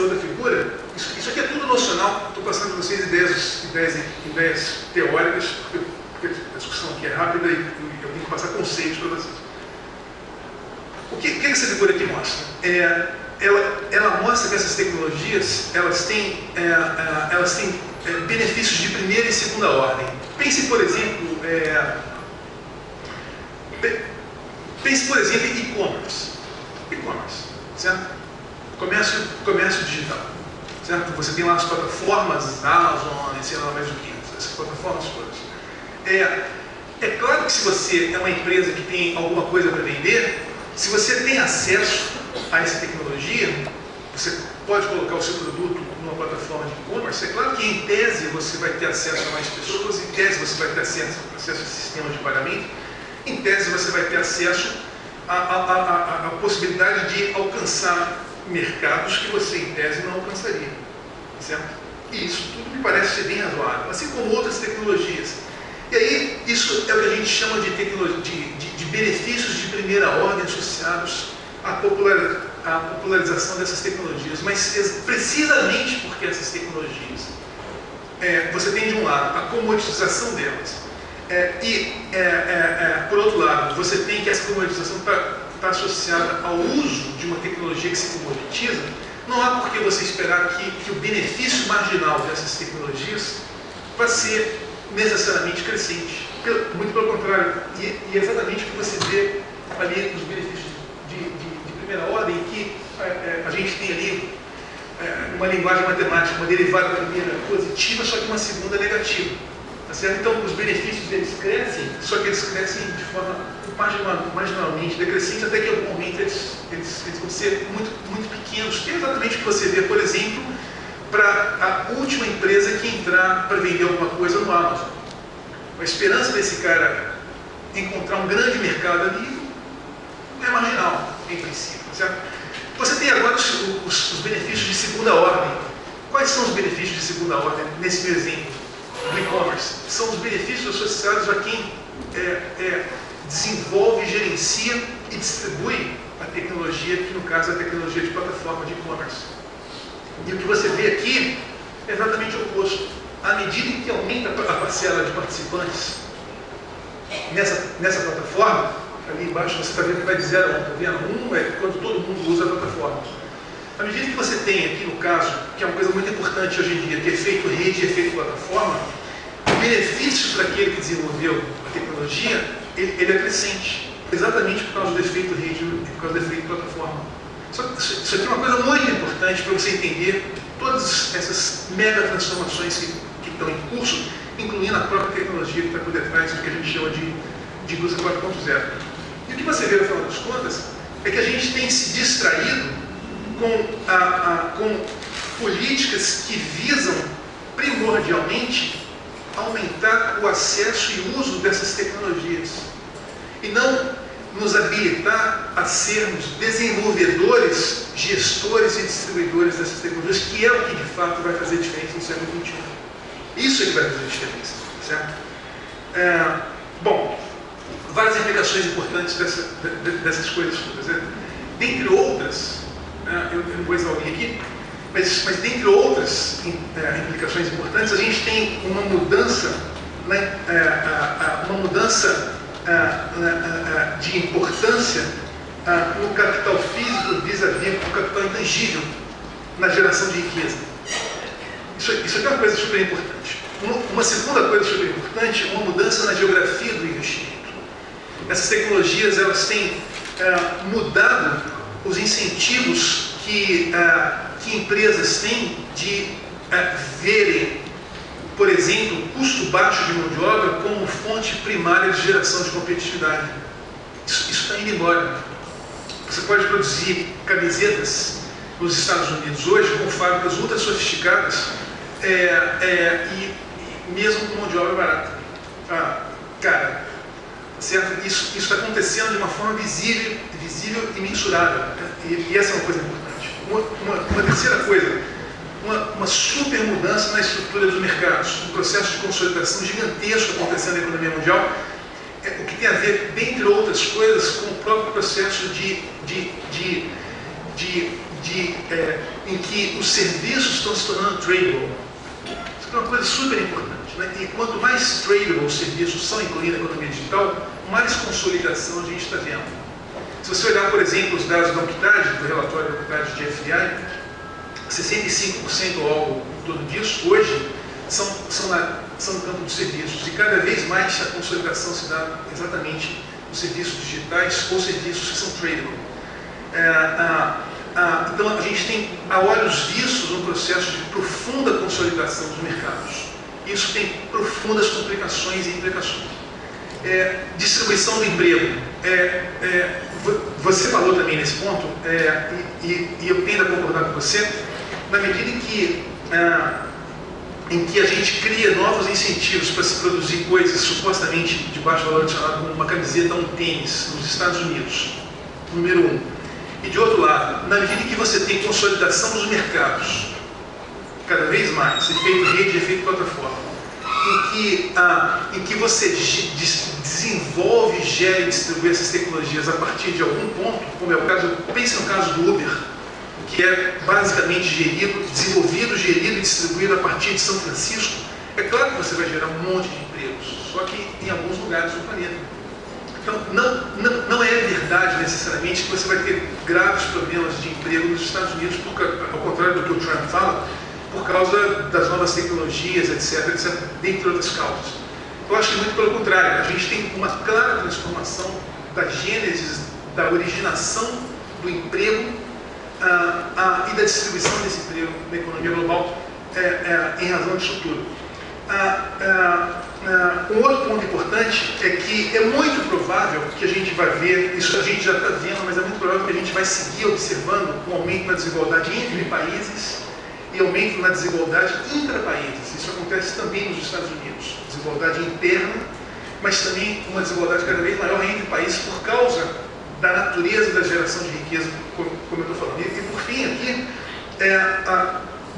outra figura, isso aqui é tudo nocional, estou passando para vocês ideias teóricas, porque a discussão aqui é rápida e eu tenho que passar conceitos para vocês. O que essa figura aqui mostra? Ela mostra que essas tecnologias elas têm benefícios de primeira e segunda ordem. Pense, por exemplo, em e-commerce. Certo? Comércio digital. Certo? Você tem lá as plataformas, Amazon, sei lá mais o que, essas plataformas todas. É claro que se você é uma empresa que tem alguma coisa para vender, se você tem acesso a essa tecnologia, você pode colocar o seu produto numa plataforma de e-commerce. É claro que em tese você vai ter acesso a mais pessoas, em tese você vai ter acesso a sistemas de pagamento, em tese você vai ter acesso à possibilidade de alcançar mercados que você em tese não alcançaria. Certo? E isso tudo me parece ser bem razoável, assim como outras tecnologias. E aí, isso é o que a gente chama de benefícios de primeira ordem associados à popularização dessas tecnologias. Mas precisamente porque essas tecnologias, você tem de um lado a comoditização delas, por outro lado, você tem que essa comoditização está associada ao uso de uma tecnologia que se comoditiza. Não há por que você esperar que o benefício marginal dessas tecnologias vai ser necessariamente crescente. Muito pelo contrário. E é exatamente o que você vê ali nos benefícios de primeira ordem, que a gente tem ali uma linguagem matemática, uma derivada primeira positiva, só que uma segunda negativa. Tá certo? Então, os benefícios deles crescem, só que eles crescem de forma marginalmente decrescente, até que em algum momento eles vão ser muito pequenos, que é exatamente o que você vê, por exemplo, para a última empresa que entrar para vender alguma coisa no Amazon. A esperança desse cara encontrar um grande mercado ali é marginal, em princípio. Certo? Você tem agora os benefícios de segunda ordem. Quais são os benefícios de segunda ordem nesse meu exemplo do e-commerce? São os benefícios associados a quem desenvolve, gerencia e distribui a tecnologia, que no caso é a tecnologia de plataforma de e-commerce. E o que você vê aqui é exatamente o oposto. À medida que aumenta a parcela de participantes nessa plataforma, ali embaixo você está vendo que vai de 0 a 1, está vendo? 1 é quando todo mundo usa a plataforma. À medida que você tem aqui no caso, que é uma coisa muito importante hoje em dia, que é efeito rede e efeito plataforma, o benefício para aquele que desenvolveu a tecnologia, ele é crescente, exatamente por causa do efeito rede e por causa do efeito plataforma. Só que isso aqui é uma coisa muito importante para você entender todas essas mega transformações que estão em curso, incluindo a própria tecnologia que está por detrás do que a gente chama de indústria 4.0. E o que você vê, no final das contas, é que a gente tem se distraído com políticas que visam, primordialmente, aumentar o acesso e uso dessas tecnologias. E não nos habilitar a sermos desenvolvedores, gestores e distribuidores dessas tecnologias, que é o que, de fato, vai fazer diferença no século XXI. Isso é que vai fazer diferença, certo? Bom, várias implicações importantes dessas coisas todas. Dentre outras, eu não vou exaurir aqui, mas dentre outras implicações importantes, a gente tem uma mudança, de importância no capital físico vis-à-vis do capital intangível na geração de riqueza. Isso aqui é uma coisa super importante. Uma segunda coisa super importante é uma mudança na geografia do investimento. Essas tecnologias, elas têm mudado os incentivos que empresas têm de verem, por exemplo, o custo baixo de mão de obra como fonte primária de geração de competitividade. Isso está indo embora. Você pode produzir camisetas nos Estados Unidos hoje com fábricas ultra sofisticadas e mesmo com mão de obra barata. Cara, certo? Isso está acontecendo de uma forma visível e mensurável. E essa é uma coisa importante. Uma terceira coisa, uma super mudança na estrutura dos mercados, um processo de consolidação gigantesco acontecendo na economia mundial, o que tem a ver, dentre outras coisas, com o próprio processo em que os serviços estão se tornando tradable. Isso é uma coisa super importante, né? E quanto mais tradable os serviços são incluídos na economia digital, mais consolidação a gente está vendo. Se você olhar, por exemplo, os dados da UNCTAD, do relatório da UNCTAD de FDI, 65% ou algo em torno disso, hoje, são no campo dos serviços. E cada vez mais a consolidação se dá exatamente nos serviços digitais ou serviços que são tradable. Então, a gente tem, a olhos vistos, um processo de profunda consolidação dos mercados. Isso tem profundas complicações e implicações. Distribuição do emprego. Você falou também nesse ponto, e eu tendo a concordar com você, na medida em que a gente cria novos incentivos para se produzir coisas supostamente de baixo valor adicionado, como uma camiseta ou um tênis nos Estados Unidos, número 1. E de outro lado, na medida em que você tem consolidação dos mercados, cada vez mais, efeito rede e efeito plataforma, em que você desenvolve, gera e distribui essas tecnologias a partir de algum ponto, como é o caso, pense no caso do Uber, que é basicamente desenvolvido, gerido e distribuído a partir de São Francisco, é claro que você vai gerar um monte de empregos, só que em alguns lugares do planeta. Então, não é verdade necessariamente que você vai ter graves problemas de emprego nos Estados Unidos, ao contrário do que o Trump fala, por causa das novas tecnologias, etc., dentre outras causas. Eu acho que muito pelo contrário, a gente tem uma clara transformação da gênese, da originação do emprego e da distribuição desse emprego na economia global em razão disso tudo. Um outro ponto importante é que é muito provável que a gente vai ver, isso a gente já está vendo, mas é muito provável que a gente vai seguir observando um aumento na desigualdade entre países e aumento na desigualdade intra-países. Isso acontece também nos Estados Unidos. Desigualdade interna, mas também uma desigualdade cada vez maior entre países por causa da natureza da geração de riqueza, como eu estou falando. E por fim, aqui,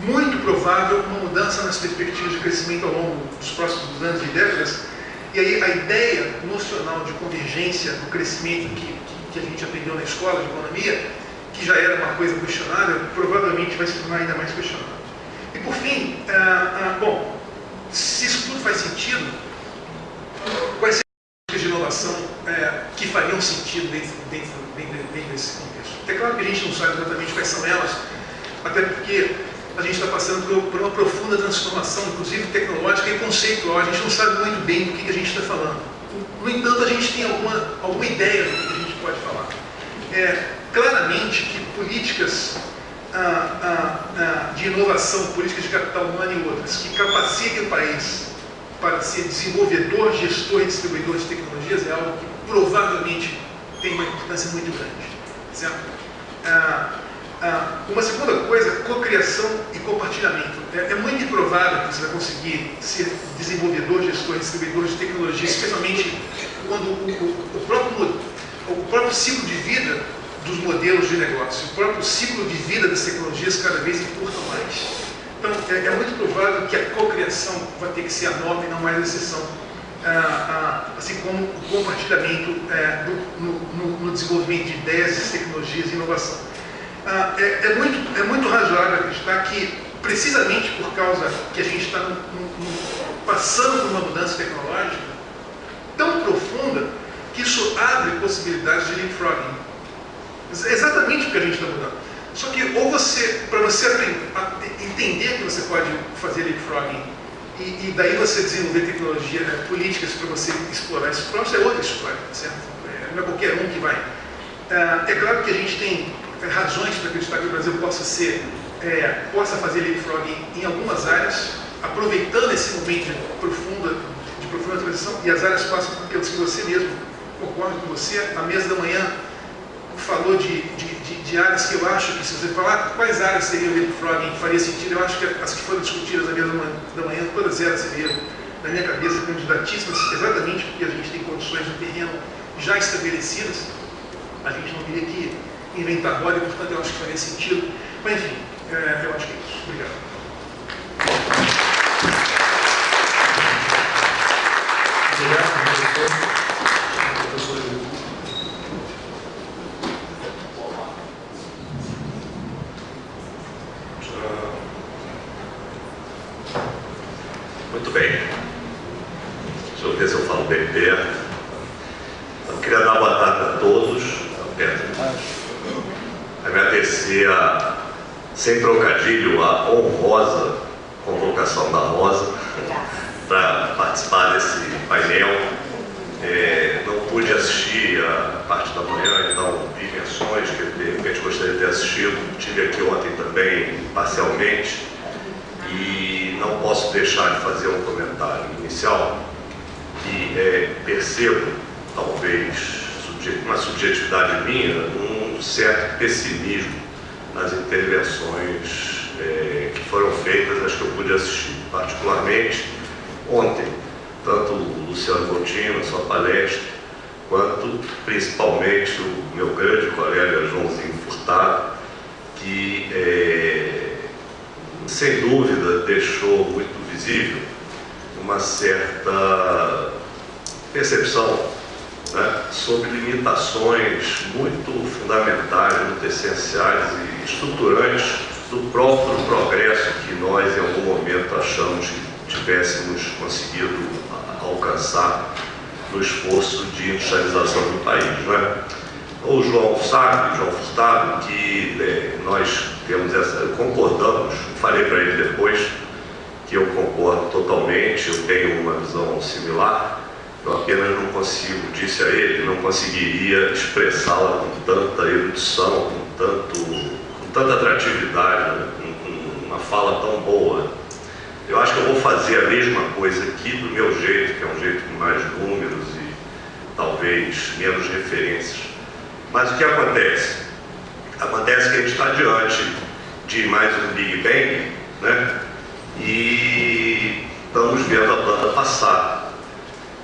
muito provável uma mudança nas perspectivas de crescimento ao longo dos próximos anos e décadas. E aí a ideia nocional de convergência do crescimento que a gente aprendeu na escola de economia, que já era uma coisa questionável, provavelmente vai se tornar ainda mais questionável. E por fim, bom, se isso tudo faz sentido, quais seriam as de inovação que fariam sentido dentro desse contexto? É claro que a gente não sabe exatamente quais são elas, até porque a gente está passando por uma profunda transformação, inclusive tecnológica e conceitual. A gente não sabe muito bem do que a gente está falando. No entanto, a gente tem alguma ideia do que a gente pode falar. Claramente que políticas de inovação, políticas de capital humano e outras, que capacitem o país para ser desenvolvedor, gestor e distribuidor de tecnologias, é algo que provavelmente tem uma importância muito grande. Certo? Uma segunda coisa, cocriação e compartilhamento. É muito improvável que você vai conseguir ser desenvolvedor, gestor e distribuidor de tecnologia, especialmente quando o próprio ciclo de vida dos modelos de negócio, o próprio ciclo de vida das tecnologias cada vez encurtam mais. Então, é muito provável que a cocriação vai ter que ser a norma e não mais a exceção, assim como o compartilhamento no desenvolvimento de ideias, tecnologias e inovação. É muito razoável acreditar que, precisamente por causa que a gente está passando por uma mudança tecnológica tão profunda, que isso abre possibilidades de leapfrogging. Exatamente porque a gente está mudando. Só que, para você entender que você pode fazer leapfrogging e daí você desenvolver tecnologia, políticas para você explorar esse próximo, é outra história, certo? Não é qualquer um que vai. É claro que a gente tem razões para acreditar que o Brasil possa fazer leapfrogging em algumas áreas, aproveitando esse momento de profunda transição, e as áreas passam pelos que você mesmo concorda com você. Na mesa da manhã falou de áreas que eu acho que, se você falar quais áreas seriam leapfrogging faria sentido, eu acho que as que foram discutidas na mesa da manhã, todas elas seriam, na minha cabeça, candidatíssimas, exatamente porque a gente tem condições de terreno já estabelecidas. A gente não teria que inventar roda, portanto eu acho que faria sentido. Mas enfim, eu acho que é isso. Obrigado. Muito bem. Deixa eu ver se eu falo bem perto. Eu queria dar boa tarde a todos. Agradecer sem trocadilho, a honrosa convocação da Rosa para participar desse painel. Não pude assistir a parte da manhã, então vi menções que de repente gostaria de ter assistido. Estive aqui ontem também, parcialmente, e não posso deixar de fazer um comentário inicial que percebo, talvez uma subjetividade minha, um certo pessimismo nas intervenções que foram feitas, as que eu pude assistir, particularmente ontem, tanto o Luciano Coutinho, na sua palestra, quanto principalmente o meu grande colega Joãozinho Furtado, que sem dúvida deixou muito visível uma certa percepção, né, sobre limitações muito fundamentais, muito essenciais e estruturantes do próprio progresso que nós em algum momento achamos que tivéssemos conseguido alcançar no esforço de industrialização do país, né? O João sabe, João Furtado, que nós temos concordamos, falei para ele depois que eu concordo totalmente, eu tenho uma visão similar. Eu apenas não consigo, disse a ele, que não conseguiria expressá-la com tanta erudição, com tanta atratividade, né? Com uma fala tão boa. Eu acho que eu vou fazer a mesma coisa aqui do meu jeito, que é um jeito com mais números e talvez menos referências. Mas o que acontece? Acontece que a gente está diante de mais um Big Bang, né? E estamos vendo a banda passar.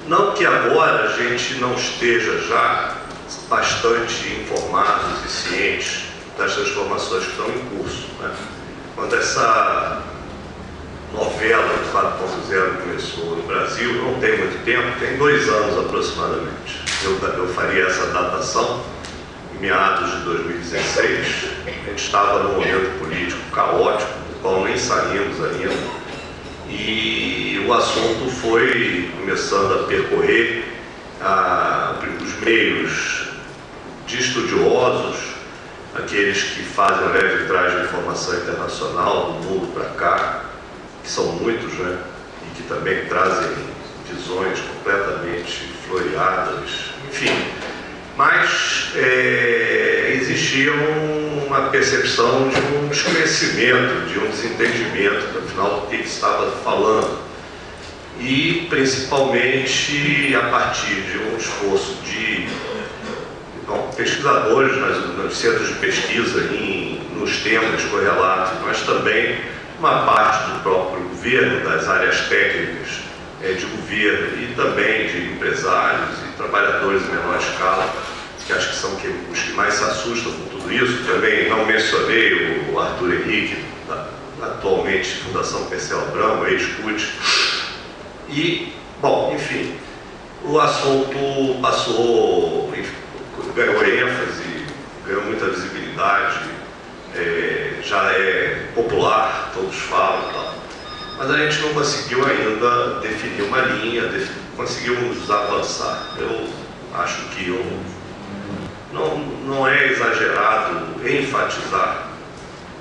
Não que agora a gente não esteja já bastante informados e cientes das transformações que estão em curso, né? Quando essa novela do 4.0 começou no Brasil, não tem muito tempo, tem 2 anos aproximadamente. Eu faria essa datação em meados de 2016. A gente estava num momento político caótico, do qual nem saímos ainda, e o assunto foi começando a percorrer os meios de estudiosos, aqueles que fazem a leve trás de informação internacional do mundo para cá, que são muitos, né? E que também trazem visões completamente floreadas, enfim. Mas existia uma percepção de um desconhecimento, de um desentendimento, afinal, do que estava falando. E, principalmente, a partir de um esforço de pesquisadores nos centros de pesquisa, nos temas correlatos, mas também uma parte do próprio governo, das áreas técnicas de governo e também de empresários e trabalhadores em menor escala, que acho que são os que mais se assustam com tudo isso. Também não mencionei o Arthur Henrique, atualmente Fundação Perseu Abramo, ex-CUT. E, bom, enfim, o assunto passou, ganhou ênfase, ganhou muita visibilidade, já é popular, todos falam e tal. Mas a gente não conseguiu ainda definir uma linha, conseguimos avançar. Eu acho que não é exagerado enfatizar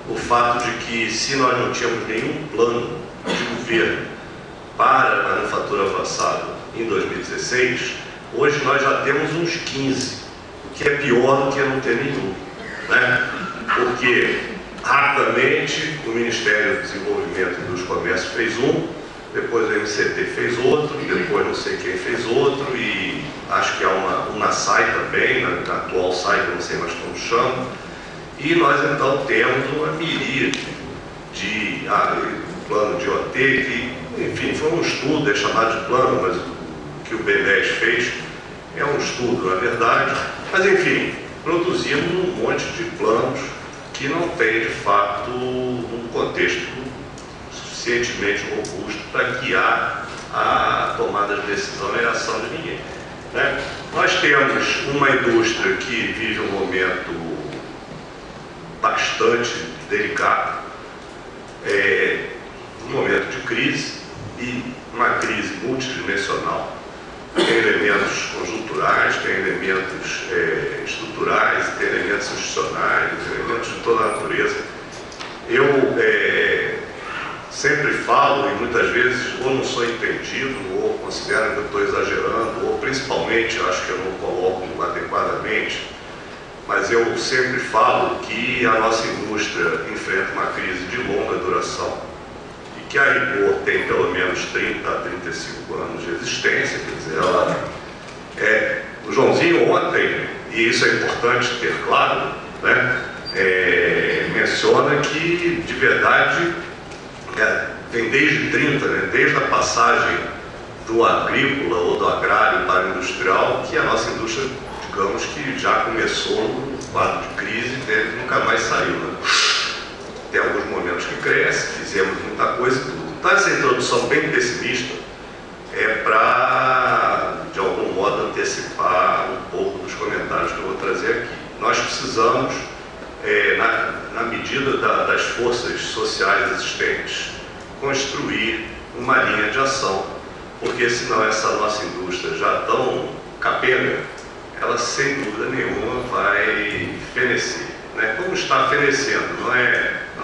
o fato de que, se nós não tínhamos nenhum plano de governo para a manufatura avançada em 2016, hoje nós já temos uns 15, o que é pior do que não ter nenhum, né? Porque rapidamente o Ministério do Desenvolvimento e dos Comércios fez um, depois o MCT fez outro, depois não sei quem fez outro, e acho que há uma SAI também, na atual SAI, que eu não sei mais como chama, e nós então temos uma miríade de plano de OT, que, enfim, foi um estudo, é chamado de plano, mas o que o B10 fez é um estudo, na verdade, mas enfim, produzimos um monte de planos que não tem, de fato, um contexto suficientemente robusto para guiar a tomada de decisão e a ação de ninguém, né? Nós temos uma indústria que vive um momento bastante delicado, um momento de crise, e uma crise multidimensional. Tem elementos conjunturais, tem elementos estruturais, tem elementos institucionais, elementos de toda a natureza. Eu sempre falo, e muitas vezes ou não sou entendido, ou considero que eu estou exagerando, ou principalmente acho que eu não coloco adequadamente, mas eu sempre falo que a nossa indústria enfrenta uma crise de longa duração, que a rigor tem pelo menos 30 a 35 anos de existência, quer dizer, o Joãozinho ontem, e isso é importante ter claro, né, menciona que, de verdade, vem desde 30, né, desde a passagem do agrícola ou do agrário para o industrial, que a nossa indústria, digamos que já começou no quadro de crise e nunca mais saiu, né? Tem alguns momentos que cresce, fizemos muita coisa e tudo. Então, essa introdução bem pessimista é para, de algum modo, antecipar um pouco dos comentários que eu vou trazer aqui. Nós precisamos, na medida das forças sociais existentes, construir uma linha de ação, porque senão essa nossa indústria já tão capenga, ela sem dúvida nenhuma vai fenecer, né? Como está fenecendo,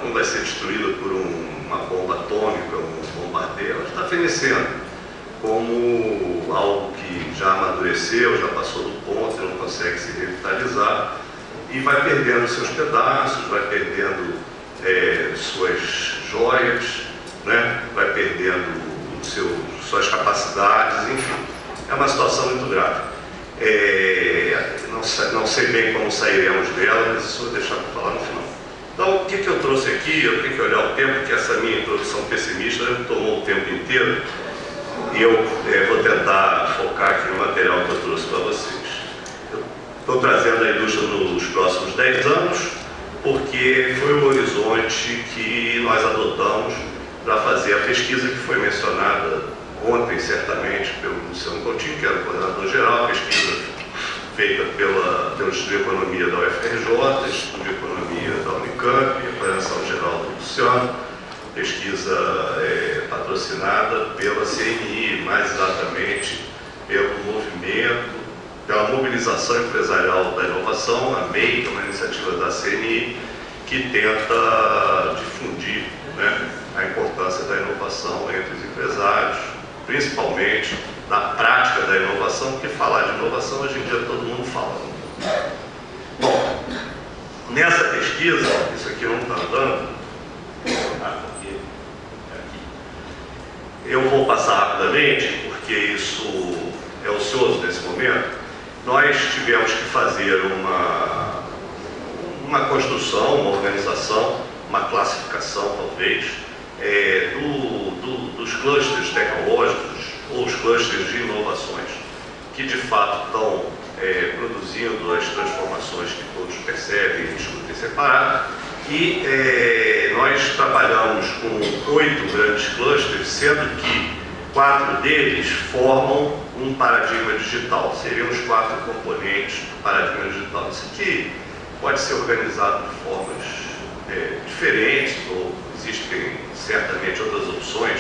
não vai ser destruída por uma bomba atômica, um bombardeio, ela está fenecendo como algo que já amadureceu, já passou do ponto, não consegue se revitalizar e vai perdendo seus pedaços, vai perdendo suas joias né? Vai perdendo suas capacidades, enfim. É uma situação muito grave. Não sei bem como sairemos dela, mas isso eu vou deixar para falar no final. Então, o que eu trouxe aqui, eu tenho que olhar o tempo, porque essa minha introdução pessimista tomou o tempo inteiro, e eu vou tentar focar aqui no material que eu trouxe para vocês. Eu estou trazendo a indústria nos próximos 10 anos, porque foi o horizonte que nós adotamos para fazer a pesquisa que foi mencionada ontem, certamente, pelo Luciano Coutinho, que era o coordenador geral, pesquisa feita pelo Instituto de Economia da UFRJ, Instituto de Economia da Unicamp, a coordenação geral do Luciano, pesquisa patrocinada pela CNI, mais exatamente pelo movimento, pela mobilização empresarial da inovação, a MEI, que é uma iniciativa da CNI, que tenta difundir, né, a importância da inovação entre os empresários, principalmente na prática da inovação, porque falar de inovação hoje em dia todo mundo fala. Bom, nessa pesquisa, isso aqui não está andando, eu vou passar rapidamente, porque isso é ocioso nesse momento. Nós tivemos que fazer uma construção, uma organização, uma classificação, talvez, dos clusters tecnológicos ou os clusters de inovações, que de fato estão produzindo as transformações que todos percebem e discutem separado. E nós trabalhamos com 8 grandes clusters, sendo que 4 deles formam um paradigma digital. Seriam os 4 componentes do paradigma digital. Isso aqui pode ser organizado de formas diferentes, ou existem certamente outras opções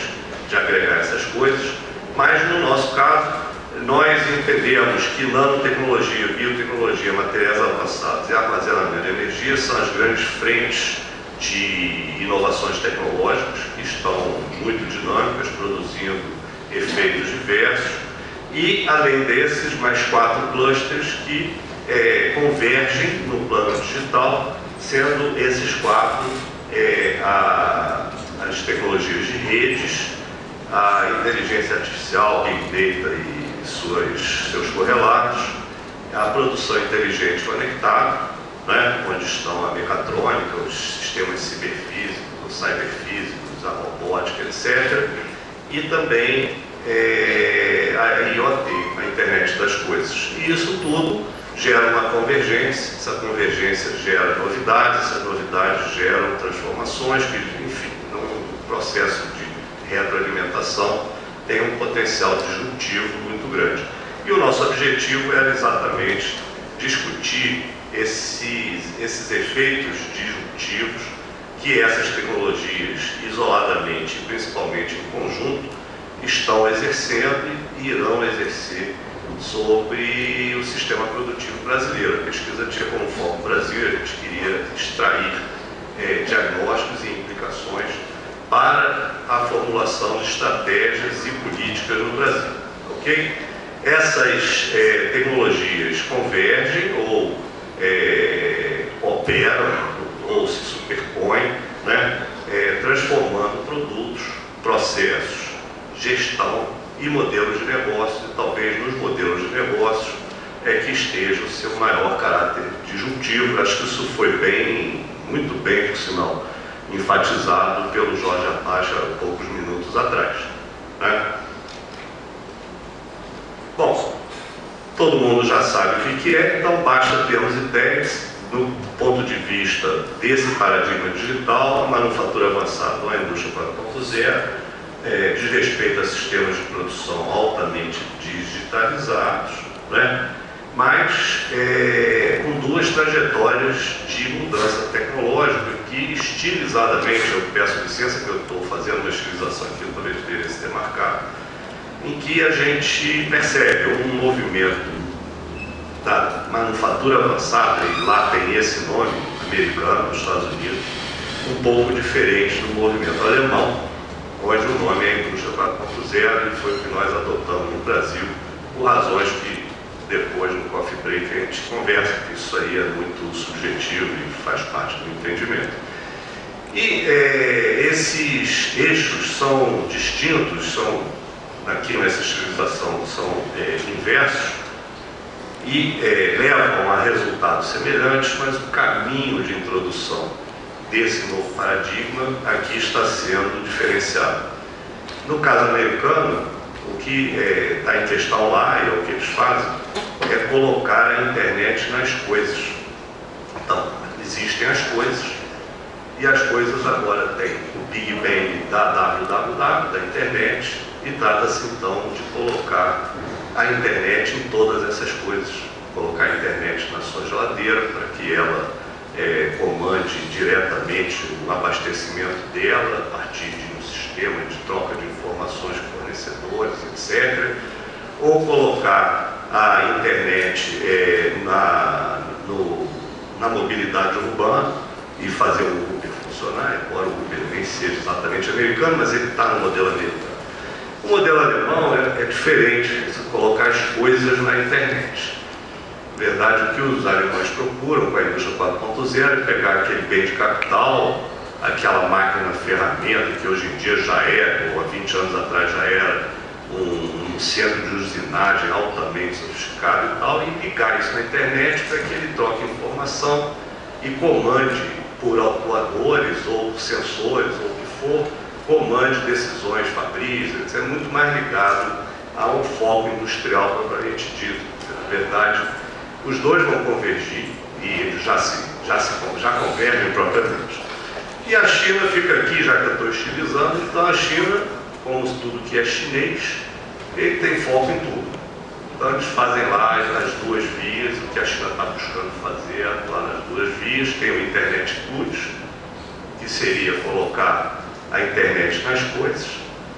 de agregar essas coisas, mas no nosso caso, nós entendemos que nanotecnologia, biotecnologia, materiais avançados e armazenamento de energia são as grandes frentes de inovações tecnológicas que estão muito dinâmicas, produzindo efeitos diversos, e além desses, mais 4 clusters que convergem no plano digital, sendo esses 4 as tecnologias de redes, a inteligência artificial, Big Data e seus correlatos, a produção inteligente conectada, né, onde estão a mecatrônica, os sistemas ciberfísicos, os cyberfísicos, a robótica, etc. E também a IoT, a internet das coisas. E isso tudo gera uma convergência, essa convergência gera novidades, essas novidades geram transformações que, enfim, num processo de retroalimentação tem um potencial disruptivo muito grande. E o nosso objetivo era exatamente discutir esses efeitos disruptivos que essas tecnologias, isoladamente e principalmente em conjunto, estão exercendo e irão exercer sobre o sistema produtivo brasileiro. A pesquisa tinha como foco o Brasil, a gente queria extrair diagnósticos e implicações para a formulação de estratégias e políticas no Brasil. Ok? Essas tecnologias convergem ou operam ou se superpõem, né, transformando produtos, processos, gestão e modelos de negócio, e talvez nos modelos de negócios que esteja o seu maior caráter disruptivo. Acho que isso foi muito bem, por sinal, enfatizado pelo Jorge Apache há poucos minutos atrás, né? Bom, todo mundo já sabe o que é, então basta termos ideias do ponto de vista desse paradigma digital. A manufatura avançada ou a indústria 4.0 diz respeito a sistemas de produção altamente digitalizados, né? Mas com 2 trajetórias de mudança tecnológica que, estilizadamente, eu peço licença que eu estou fazendo uma estilização aqui, talvez deveria ter marcado, em que a gente percebe um movimento da manufatura avançada, e lá tem esse nome americano, nos Estados Unidos, um pouco diferente do movimento alemão, onde o nome é Indústria 4.0 e foi o que nós adotamos no Brasil, por razões que depois no coffee break a gente conversa, que isso aí é muito subjetivo e faz parte do entendimento. E esses eixos são distintos, aqui nessa estilização, são inversos e levam a resultados semelhantes, mas o caminho de introdução desse novo paradigma aqui está sendo diferenciado. No caso americano, o que está em questão lá, e é o que eles fazem, é colocar a internet nas coisas. Então, existem as coisas, e as coisas agora têm o Big Bang da www, da internet, e trata-se então de colocar a internet em todas essas coisas. Colocar a internet na sua geladeira para que ela comande diretamente o abastecimento dela a partir de um sistema de troca de informações com fornecedores, etc. Ou colocar a internet na mobilidade urbana e fazer o Uber funcionar, embora o Uber nem seja exatamente americano, mas ele está no modelo americano. O modelo alemão é diferente, você colocar as coisas na internet. Na verdade, o que os alemães procuram com a indústria 4.0 é pegar aquele bem de capital, aquela máquina ferramenta que hoje em dia já ou há 20 anos atrás já era um centro de usinagem altamente sofisticado e tal, e ligar isso na internet para que ele troque informação e comande por atuadores ou por sensores ou o que for, comande decisões fabris, etc. É muito mais ligado a um foco industrial propriamente dito. Na verdade, os dois vão convergir e eles já convergem propriamente. E a China fica aqui, já que eu estou estilizando, então a China, como tudo que é chinês, ele tem foco em tudo. Então eles fazem lá as duas vias, o que a China está buscando fazer é atuar nas duas vias. Tem o Internet Goods, que seria colocar a internet nas coisas,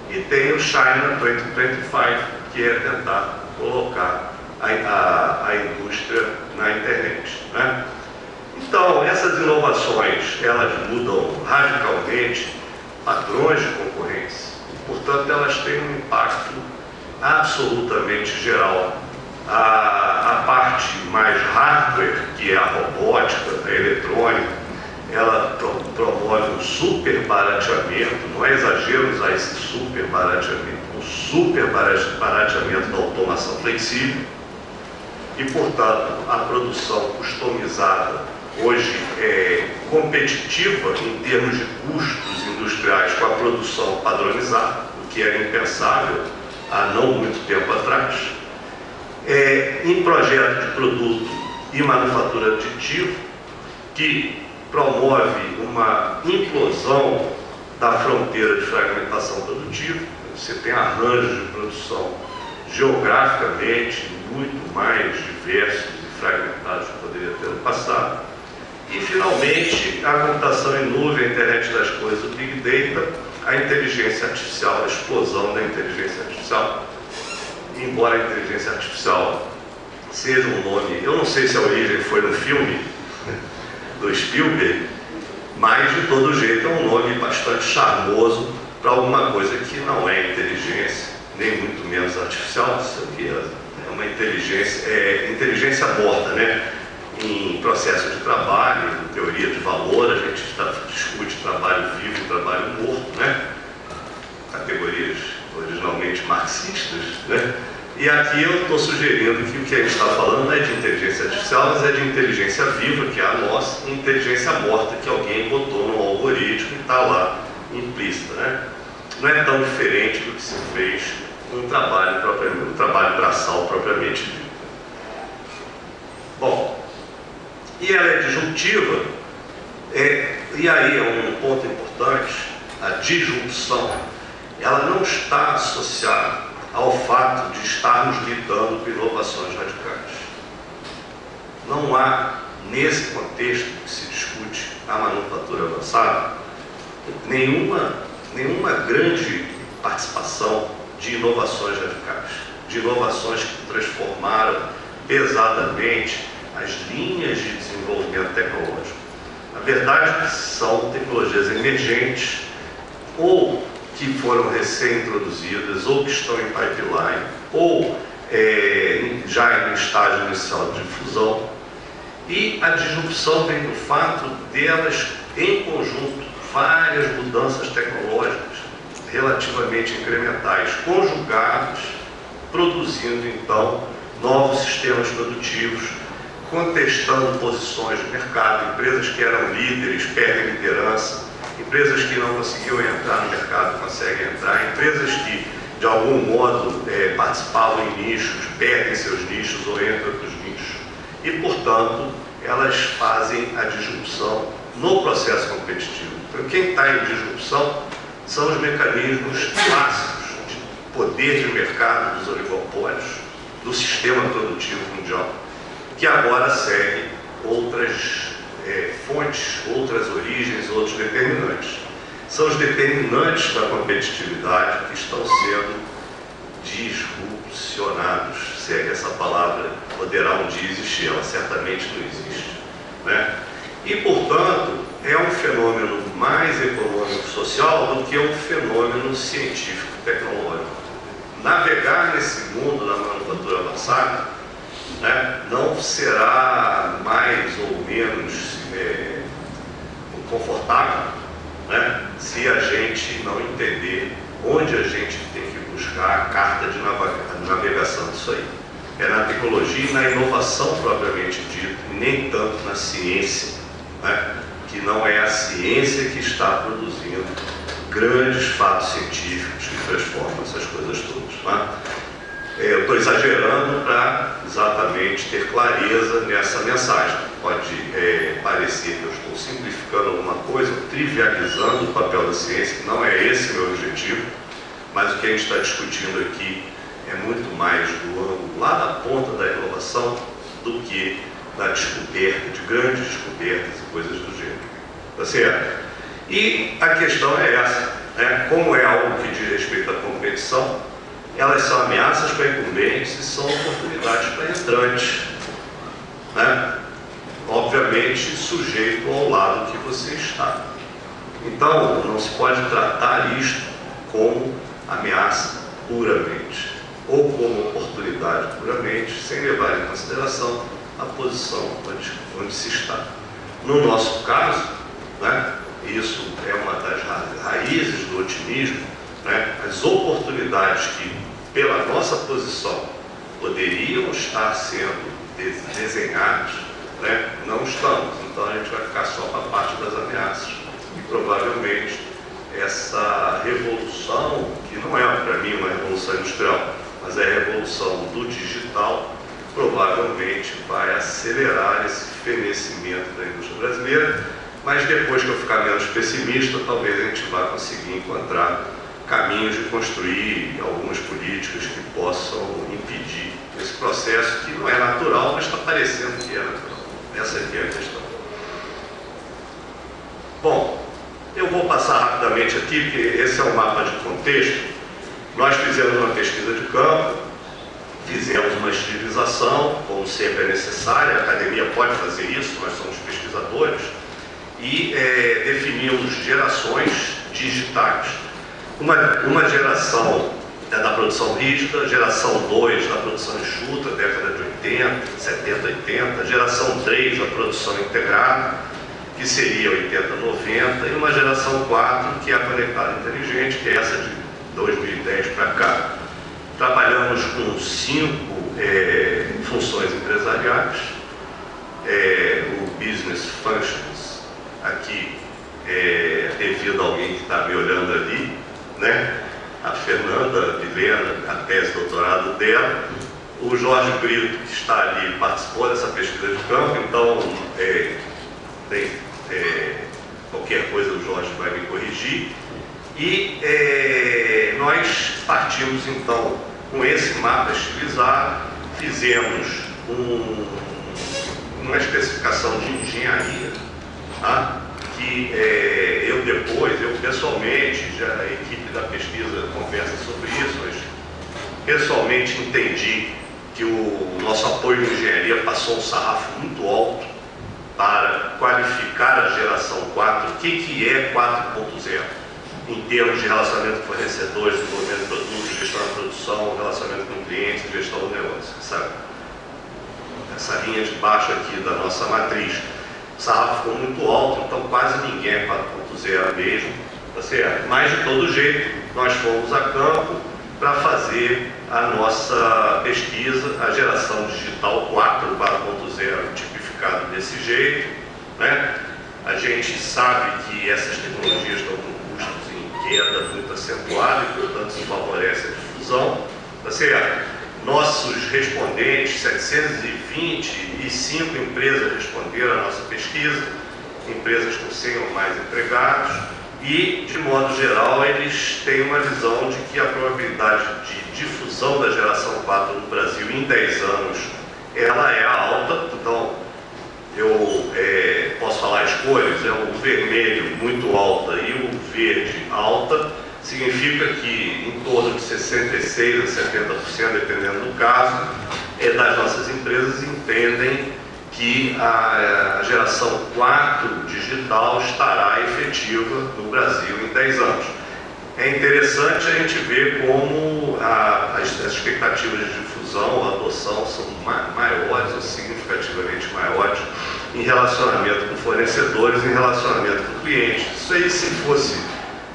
e tem o China 2025, que é tentar colocar a indústria na internet, né? Então, essas inovações, elas mudam radicalmente padrões de concorrência, e, portanto, elas têm um impacto absolutamente geral. A parte mais hardware, que é a robótica, a eletrônica, ela promove um super barateamento, não é exagero usar esse super barateamento, um super barateamento da automação flexível, e, portanto, a produção customizada hoje é competitiva em termos de custos industriais com a produção padronizada, o que era impensável há não muito tempo atrás. Em projeto de produto e manufatura aditiva, que promove uma implosão da fronteira de fragmentação produtiva. Você tem arranjos de produção geograficamente muito mais diversos e fragmentados que poderia ter no passado. E, finalmente, a computação em nuvem, a internet das coisas, o Big Data, a inteligência artificial, a explosão da inteligência artificial. Embora a inteligência artificial seja um nome, eu não sei se a origem foi no filme do Spielberg, mas, de todo jeito, é um nome bastante charmoso para alguma coisa que não é inteligência, nem muito menos artificial. Isso aqui é uma inteligência morta, né? Em processo de trabalho, em teoria de valor, a gente discute trabalho vivo e trabalho morto, né? Categorias originalmente marxistas, né? E aqui eu estou sugerindo que o que a gente está falando não é de inteligência artificial, mas é de inteligência viva, que é a nossa, e inteligência morta, que alguém botou no algoritmo e está lá implícita, né? Não é tão diferente do que se fez no trabalho braçal propriamente dito. Bom, e ela é disjuntiva, e aí é um ponto importante, a disjunção, ela não está associada ao fato de estarmos lidando com inovações radicais. Não há, nesse contexto que se discute a manufatura avançada, nenhuma grande participação de inovações radicais, de inovações que transformaram pesadamente as linhas de desenvolvimento tecnológico. Na verdade, são tecnologias emergentes, ou que foram recém-introduzidas, ou que estão em pipeline, ou já em estágio inicial de difusão. E a disrupção vem do fato delas, em conjunto, várias mudanças tecnológicas relativamente incrementais, conjugados, produzindo então novos sistemas produtivos, contestando posições de mercado. Empresas que eram líderes perdem liderança, empresas que não conseguiam entrar no mercado conseguem entrar, empresas que de algum modo participavam em nichos perdem seus nichos ou entram em outros nichos e, portanto, elas fazem a disrupção no processo competitivo. Então, quem está em disrupção são os mecanismos clássicos de poder de mercado dos oligopólios, do sistema produtivo mundial, que agora seguem outras fontes, outras origens, outros determinantes. São os determinantes da competitividade que estão sendo disrupcionados, se é que essa palavra poderá um dia existir, ela certamente não existe, né? E, portanto, é um fenômeno mais econômico-social do que um fenômeno científico-tecnológico. Navegar nesse mundo da manufatura avançada, né, não será mais ou menos confortável, né, se a gente não entender onde a gente tem que buscar a carta de navegação disso aí. É na tecnologia e na inovação propriamente dito, e nem tanto na ciência, né, que não é a ciência que está produzindo grandes fatos científicos que transformam essas coisas todas. Né? Eu estou exagerando para exatamente ter clareza nessa mensagem. Pode parecer que eu estou simplificando alguma coisa, trivializando o papel da ciência, que não é esse meu objetivo, mas o que a gente está discutindo aqui é muito mais do ângulo lá da ponta da inovação do que da descoberta, de grandes descobertas e coisas do gênero. Tá certo? E a questão é essa, né? Como é algo que diz respeito à competição, elas são ameaças para incumbentes e são oportunidades para entrantes, né? Obviamente sujeito ao lado que você está. Então, não se pode tratar isto como ameaça puramente, ou como oportunidade puramente, sem levar em consideração a posição onde se está. No nosso caso, né, isso é uma das raízes do otimismo, né, as oportunidades que, pela nossa posição, poderiam estar sendo desenhadas, né, não estamos. Então a gente vai ficar só com a parte das ameaças. E provavelmente essa revolução, que não é para mim uma revolução industrial, mas é a revolução do digital, provavelmente vai acelerar esse fenecimento da indústria brasileira, mas depois que eu ficar menos pessimista, talvez a gente vá conseguir encontrar caminhos de construir algumas políticas que possam impedir esse processo, que não é natural, mas está parecendo que é natural. Essa aqui é a questão. Bom, eu vou passar rapidamente aqui, porque esse é um mapa de contexto. Nós fizemos uma pesquisa de campo, fizemos uma estilização, como sempre é necessária, a academia pode fazer isso, nós somos pesquisadores, e definimos gerações digitais. Uma geração é da produção rígida, geração 2 da produção enxuta, década de 80, 70, 80, geração 3 da produção integrada, que seria 80, 90, e uma geração 4, que é a conectada inteligente, que é essa de 2010 para cá. Trabalhamos com 5 funções empresariais, o Business Functions, aqui, devido a alguém que está me olhando ali, né? A Fernanda Vilena, a tese de doutorado dela, o Jorge Brito, que está ali, participou dessa pesquisa de campo, então qualquer coisa o Jorge vai me corrigir. E nós partimos então com esse mapa estilizado, fizemos uma especificação de engenharia, tá? Que eu pessoalmente, já a equipe da pesquisa conversa sobre isso, mas pessoalmente entendi que o nosso apoio de engenharia passou um sarrafo muito alto para qualificar a geração 4, o que é 4.0, em termos de relacionamento com fornecedores, desenvolvimento de produtos, gestão da produção, relacionamento com clientes e gestão do negócio, sabe? Essa linha de baixo aqui da nossa matriz. sarrafo ficou muito alto, então quase ninguém é 4.0 mesmo, tá certo? Mas de todo jeito, nós fomos a campo para fazer a nossa pesquisa, a geração digital 4.0, tipificado desse jeito, né? A gente sabe que essas tecnologias estão com custos em queda muito acentuado e, portanto, isso favorece a difusão, tá certo? Nossos respondentes, 725 empresas responderam à nossa pesquisa, empresas com 100 ou mais empregados, e, de modo geral, eles têm uma visão de que a probabilidade de difusão da geração 4 no Brasil em 10 anos, ela é alta. Então, eu posso falar as cores, é o vermelho muito alta e o verde alta, significa que em torno de 66% a 70%, dependendo do caso, das nossas empresas entendem que a geração 4 digital estará efetiva no Brasil em 10 anos. É interessante a gente ver como as expectativas de difusão, adoção são maiores ou significativamente maiores em relacionamento com fornecedores, em relacionamento com clientes. Isso aí, se fosse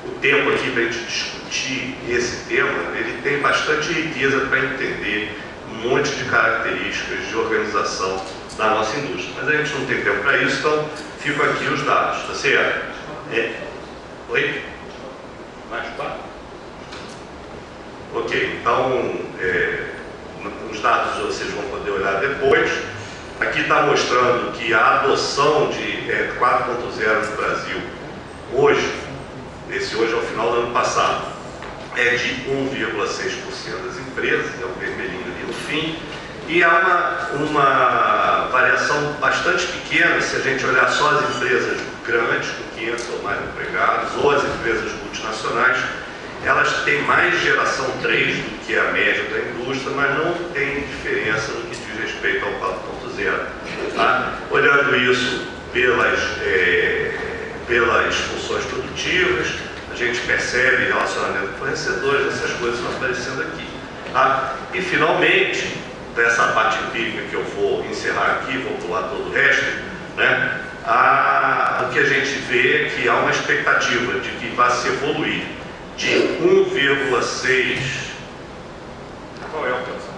o tempo aqui para a gente discutir esse tema, ele tem bastante riqueza para entender um monte de características de organização da nossa indústria. Mas a gente não tem tempo para isso, então ficam aqui os dados, tá certo? Oi? Mais 4? Ok, então os dados vocês vão poder olhar depois. Aqui está mostrando que a adoção de 4.0 no Brasil hoje, esse hoje é o final do ano passado, é de 1,6% das empresas, é o vermelhinho ali no fim, e há uma variação bastante pequena se a gente olhar só as empresas grandes, com 500 ou mais empregados, ou as empresas multinacionais. Elas têm mais geração 3 do que a média da indústria, mas não tem diferença no que diz respeito ao 4.0. Tá? Olhando isso pelas funções produtivas, a gente percebe relacionamento com fornecedores, essas coisas estão aparecendo aqui. Tá? E, finalmente, dessa parte empírica que eu vou encerrar aqui, vou pular todo o resto, né? O que a gente vê é que há uma expectativa de que vai se evoluir de 1,6%. Qual é o pensamento?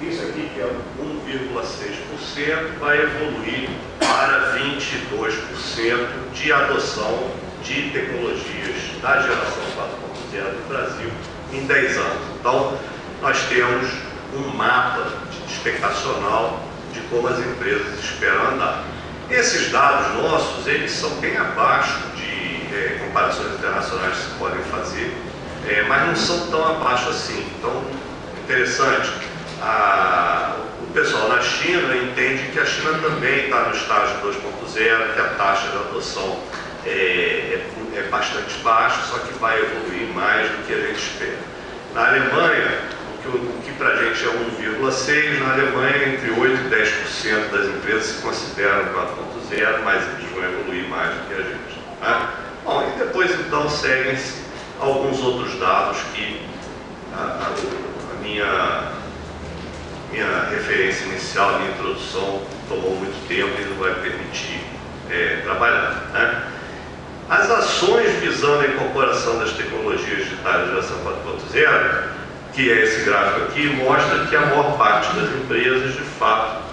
Isso aqui, que é 1,6%, vai evoluir para 22% de adoção de tecnologias da geração 4.0 do Brasil em 10 anos. Então, nós temos um mapa expectacional de como as empresas esperam andar. Esses dados nossos, eles são bem abaixo de comparações internacionais que se podem fazer, mas não são tão abaixo assim. Então, interessante, o pessoal na China entende que a China também está no estágio 2.0, que a taxa de adoção é bastante baixa, só que vai evoluir mais do que a gente espera. Na Alemanha, o que para a gente é 1,6%, na Alemanha entre 8% e 10% das empresas se consideram 4.0, mas eles vão evoluir mais do que a gente. Né? Bom, e depois então seguem-se alguns outros dados que a minha referência inicial, a minha introdução, tomou muito tempo e não vai permitir trabalhar. Né? As ações visando a incorporação das tecnologias digitais de geração 4.0, que é esse gráfico aqui, mostra que a maior parte das empresas, de fato,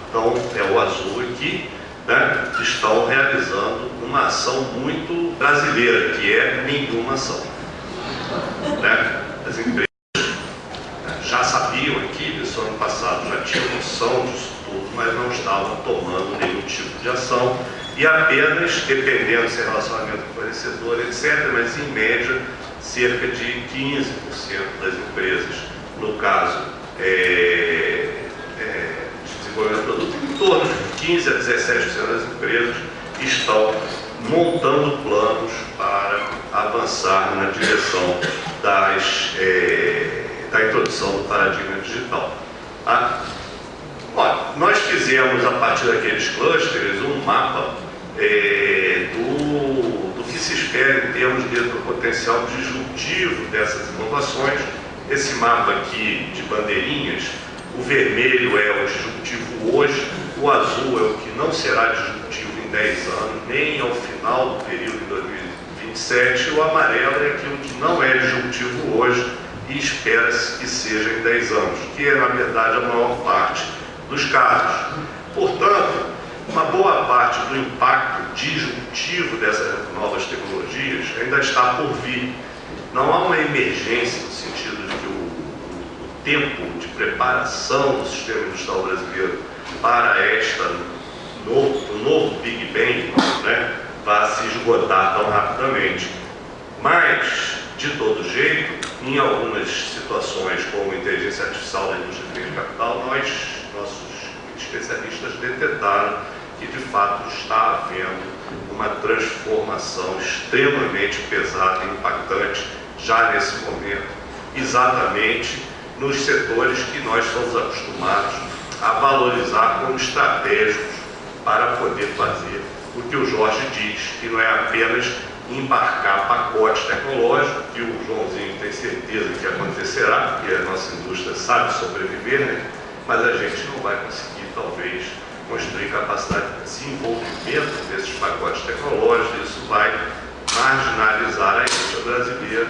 é o azul aqui, né, estão realizando uma ação muito brasileira, que é nenhuma ação. Né? As empresas já sabiam aqui, desse ano passado, já tinham noção disso tudo, mas não estavam tomando nenhum tipo de ação, e apenas, dependendo se é relacionamento com fornecedor, etc., mas em média, cerca de 15% das empresas, no caso de desenvolvimento de produto, em torno de 15% a 17% das empresas estão montando planos para avançar na direção da introdução do paradigma digital. Tá? Olha, nós fizemos, a partir daqueles clusters, um mapa do que se espera em termos do potencial disruptivo dessas inovações. Esse mapa aqui de bandeirinhas, o vermelho é o disruptivo hoje, o azul é o que não será disruptivo em em 10 anos, nem ao final do período em 2027. O amarelo é aquilo que não é disruptivo hoje e espera-se que seja em 10 anos, que é, na verdade, a maior parte dos casos. Portanto, uma boa parte do impacto disruptivo dessas novas tecnologias ainda está por vir. Não há uma emergência no sentido de que o tempo de preparação do sistema industrial brasileiro para o novo Big Bang, né, vá se esgotar tão rapidamente. Mas, de todo jeito, em algumas situações, como inteligência artificial da indústria de capital, nossos especialistas detectaram que, de fato, está havendo uma transformação extremamente pesada e impactante já nesse momento, exatamente nos setores que nós somos acostumados a valorizar como estratégicos para poder fazer o que o Jorge diz, que não é apenas embarcar pacotes tecnológicos, que o Joãozinho tem certeza que acontecerá, porque a nossa indústria sabe sobreviver, né? Mas a gente não vai conseguir, talvez, construir capacidade de desenvolvimento desses pacotes tecnológicos. Isso vai marginalizar a indústria brasileira,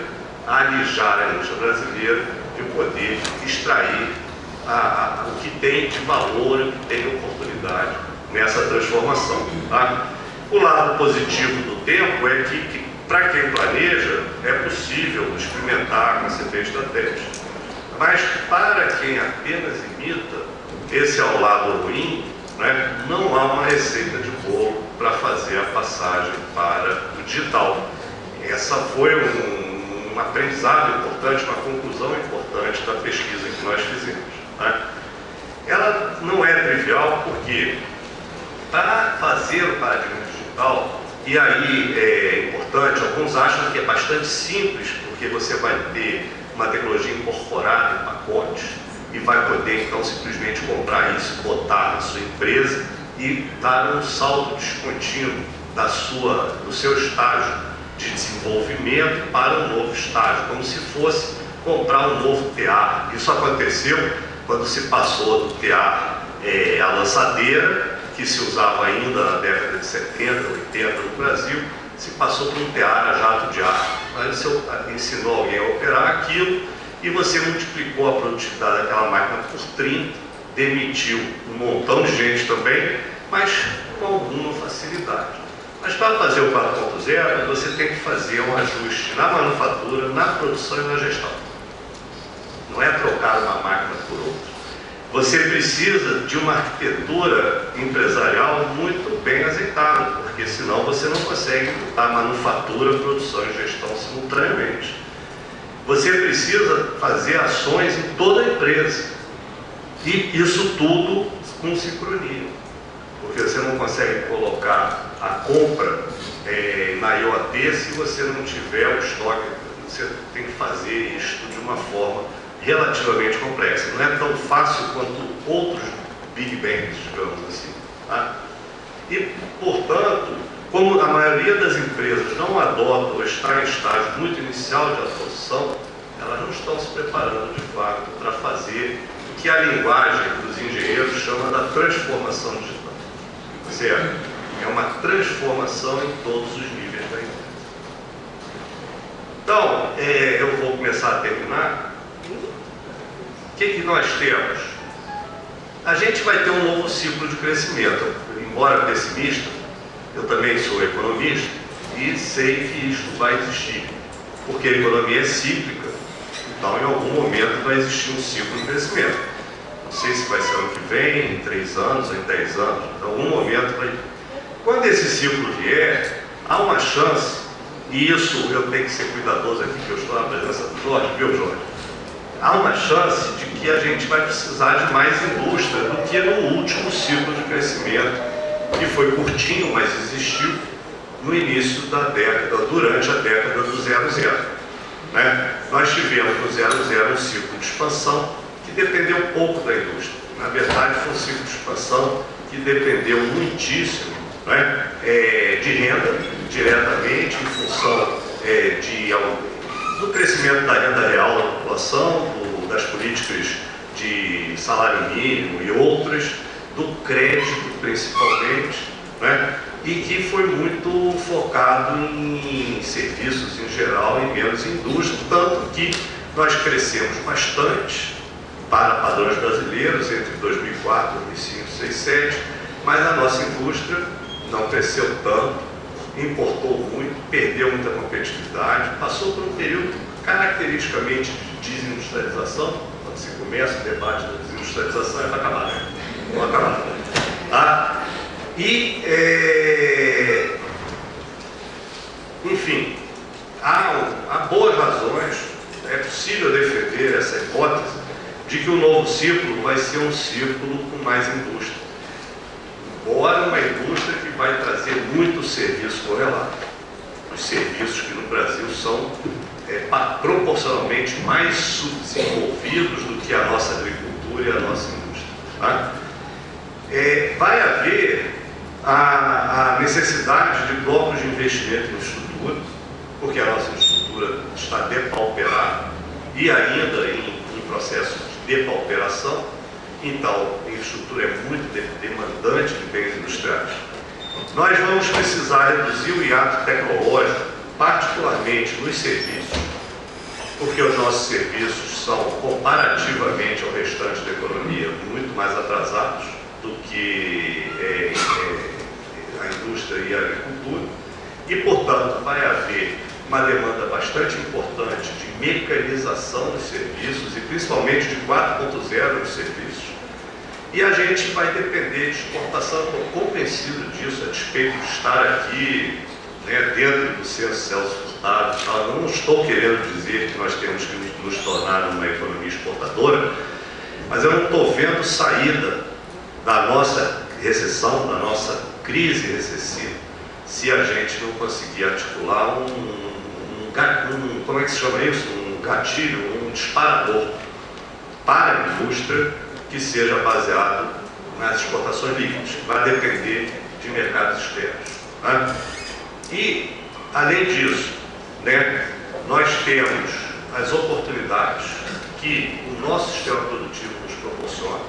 alijar a indústria brasileira de poder extrair o que tem de valor, o que tem de oportunidade nessa transformação. Tá? O lado positivo do tempo é que para quem planeja, é possível experimentar com ser estratégia. Mas para quem apenas imita, esse é o lado ruim, né? Não há uma receita de bolo para fazer a passagem para o digital. Essa foi um aprendizado importante, uma conclusão importante da pesquisa que nós fizemos. Né? Ela não é trivial porque, para fazer o paradigma digital, e aí é importante, alguns acham que é bastante simples, porque você vai ter uma tecnologia incorporada em pacotes e vai poder então simplesmente comprar isso, botar na sua empresa e dar um saldo descontínuo do seu estágio de desenvolvimento para um novo estágio, como se fosse comprar um novo tear. Isso aconteceu quando se passou do tear a lançadeira, que se usava ainda na década de 70, 80 no Brasil, se passou para um tear a jato de ar. Aí você ensinou alguém a operar aquilo e você multiplicou a produtividade daquela máquina por 30, demitiu um montão de gente também, mas com alguma facilidade. Mas para fazer o 4.0, você tem que fazer um ajuste na manufatura, na produção e na gestão. Não é trocar uma máquina por outra. Você precisa de uma arquitetura empresarial muito bem azeitada, porque senão você não consegue botar manufatura, produção e gestão simultaneamente. Você precisa fazer ações em toda a empresa. E isso tudo com sincronia. Porque você não consegue colocar a compra na IoT se você não tiver o estoque. Você tem que fazer isso de uma forma relativamente complexa. Não é tão fácil quanto outros Big Bangs, digamos assim. Tá? E, portanto, como a maioria das empresas não adota ou está em estágio muito inicial de adoção, elas não estão se preparando de fato para fazer o que a linguagem dos engenheiros chama da transformação digital. Certo? É uma transformação em todos os níveis da empresa. Então, eu vou começar a terminar. O que nós temos? A gente vai ter um novo ciclo de crescimento. Embora pessimista, eu também sou economista e sei que isso vai existir, porque a economia é cíclica, então em algum momento vai existir um ciclo de crescimento. Não sei se vai ser ano que vem, em 3 anos, ou em 10 anos, em algum momento vai. Quando esse ciclo vier, há uma chance, e isso eu tenho que ser cuidadoso aqui, que eu estou na presença do Jorge, viu, Jorge? Há uma chance de que a gente vai precisar de mais indústria do que no último ciclo de crescimento, que foi curtinho, mas existiu no início da década, durante a década do 00. Né? Nós tivemos no 00 um ciclo de expansão que dependeu pouco da indústria. Na verdade, foi um ciclo de expansão que dependeu muitíssimo, né, de renda, diretamente, em função do crescimento da renda real da população, das políticas de salário mínimo e outras, do crédito principalmente, né? e que foi muito focado em serviços em geral e menos em indústria, tanto que nós crescemos bastante para padrões brasileiros entre 2004, 2005, 2006, 2007, mas a nossa indústria não cresceu tanto, importou muito, perdeu muita competitividade, passou por um período caracteristicamente de desindustrialização. Quando se começa o debate da desindustrialização, é para acabar, né? Não acabar. Tá? E, enfim, há boas razões, é possível defender essa hipótese de que o novo ciclo vai ser um ciclo com mais indústria. Embora uma indústria que vai trazer muito serviço correlado. Os serviços que no Brasil são proporcionalmente mais subdesenvolvidos do que a nossa agricultura e a nossa indústria. Tá? Vai haver a necessidade de blocos de investimento em estrutura, porque a nossa estrutura está depauperada e ainda em processo de depauperação. Então, a infraestrutura é muito demandante de bens industriais. Nós vamos precisar reduzir o hiato tecnológico, particularmente nos serviços, porque os nossos serviços são, comparativamente ao restante da economia, muito mais atrasados do que a indústria e a agricultura, e, portanto, vai haver uma demanda bastante importante de mecanização dos serviços e principalmente de 4.0 dos serviços. E a gente vai depender de exportação. Estou convencido disso, a despeito de estar aqui, né, dentro do censo Celso Furtado. Eu não estou querendo dizer que nós temos que nos tornar uma economia exportadora, mas eu não estou vendo saída da nossa recessão, da nossa crise recessiva, se a gente não conseguir articular como é que se chama isso? Um gatilho, um disparador para a indústria que seja baseado nas exportações líquidas, que vai depender de mercados externos. Né? E, além disso, né, nós temos as oportunidades que o nosso sistema produtivo nos proporciona.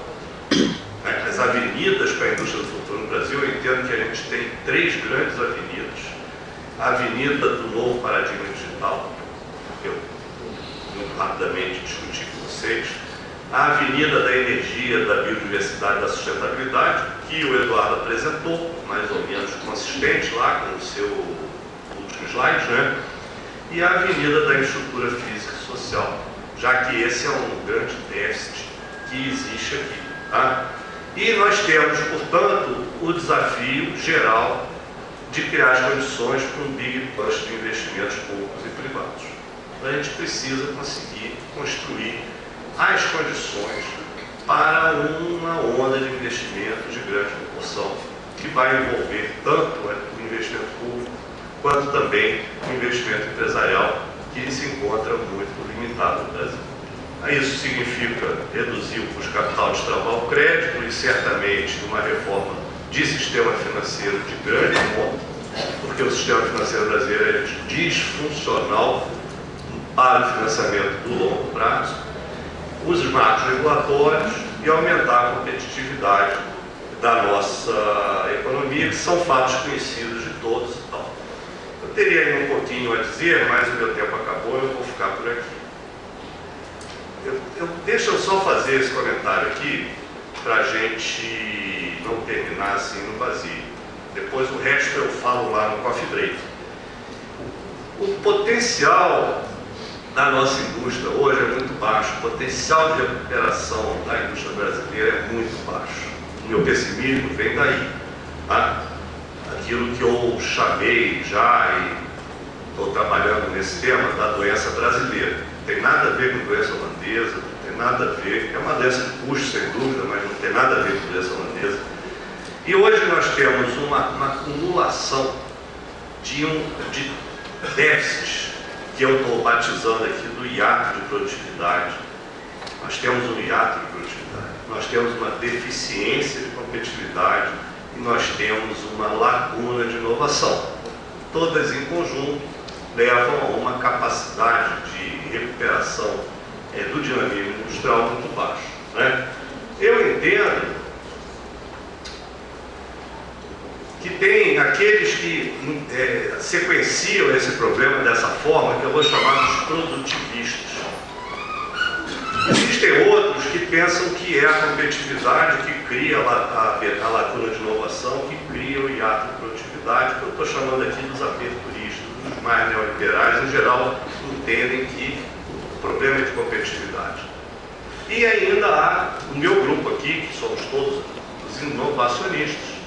Né? As avenidas para a indústria do futuro no Brasil, eu entendo que a gente tem 3 grandes avenidas. A avenida do novo paradigma digital, que eu muito rapidamente discuti com vocês, a avenida da energia, da biodiversidade e da sustentabilidade, que o Eduardo apresentou, mais ou menos consistente lá com o seu último slide, né? E a avenida da infraestrutura física e social, já que esse é um grande déficit que existe aqui. Tá? E nós temos, portanto, o desafio geral de criar as condições para um big push de investimentos públicos e privados. A gente precisa conseguir construir as condições para uma onda de investimento de grande proporção, que vai envolver tanto o investimento público, quanto também o investimento empresarial, que se encontra muito limitado no Brasil. Isso significa reduzir o custo de capital, destravar o crédito e, certamente, uma reforma de sistema financeiro de grande monta, porque o sistema financeiro brasileiro é disfuncional para o financiamento do longo prazo, os marcos regulatórios e aumentar a competitividade da nossa economia, que são fatos conhecidos de todos e tal. Eu teria ainda um pouquinho a dizer, mas o meu tempo acabou, eu vou ficar por aqui. Deixa eu só fazer esse comentário aqui, para a gente não terminar assim no vazio. Depois o resto eu falo lá no coffee break. O potencial da nossa indústria hoje é muito baixo, o potencial de recuperação da indústria brasileira é muito baixo. O meu pessimismo vem daí. Tá? Aquilo que eu chamei já, e estou trabalhando nesse tema, da doença brasileira. Não tem nada a ver com doença holandesa, não tem nada a ver, é uma doença de custo, sem dúvida, mas não tem nada a ver com doença holandesa. E hoje nós temos uma acumulação de déficits, que eu estou batizando aqui do hiato de produtividade. Nós temos um hiato de produtividade, nós temos uma deficiência de competitividade e nós temos uma lacuna de inovação. Todas em conjunto levam a uma capacidade de recuperação do dinamismo industrial muito baixo. Né? Eu entendo que tem aqueles que sequenciam esse problema dessa forma, que eu vou chamar de produtivistas. Existem outros que pensam que é a competitividade que cria a lacuna de inovação, que cria o hiato de produtividade, que eu estou chamando aqui dos aperturistas, dos mais neoliberais, em geral, entendem que o problema é de competitividade. E ainda há o meu grupo aqui, que somos todos os inovacionistas,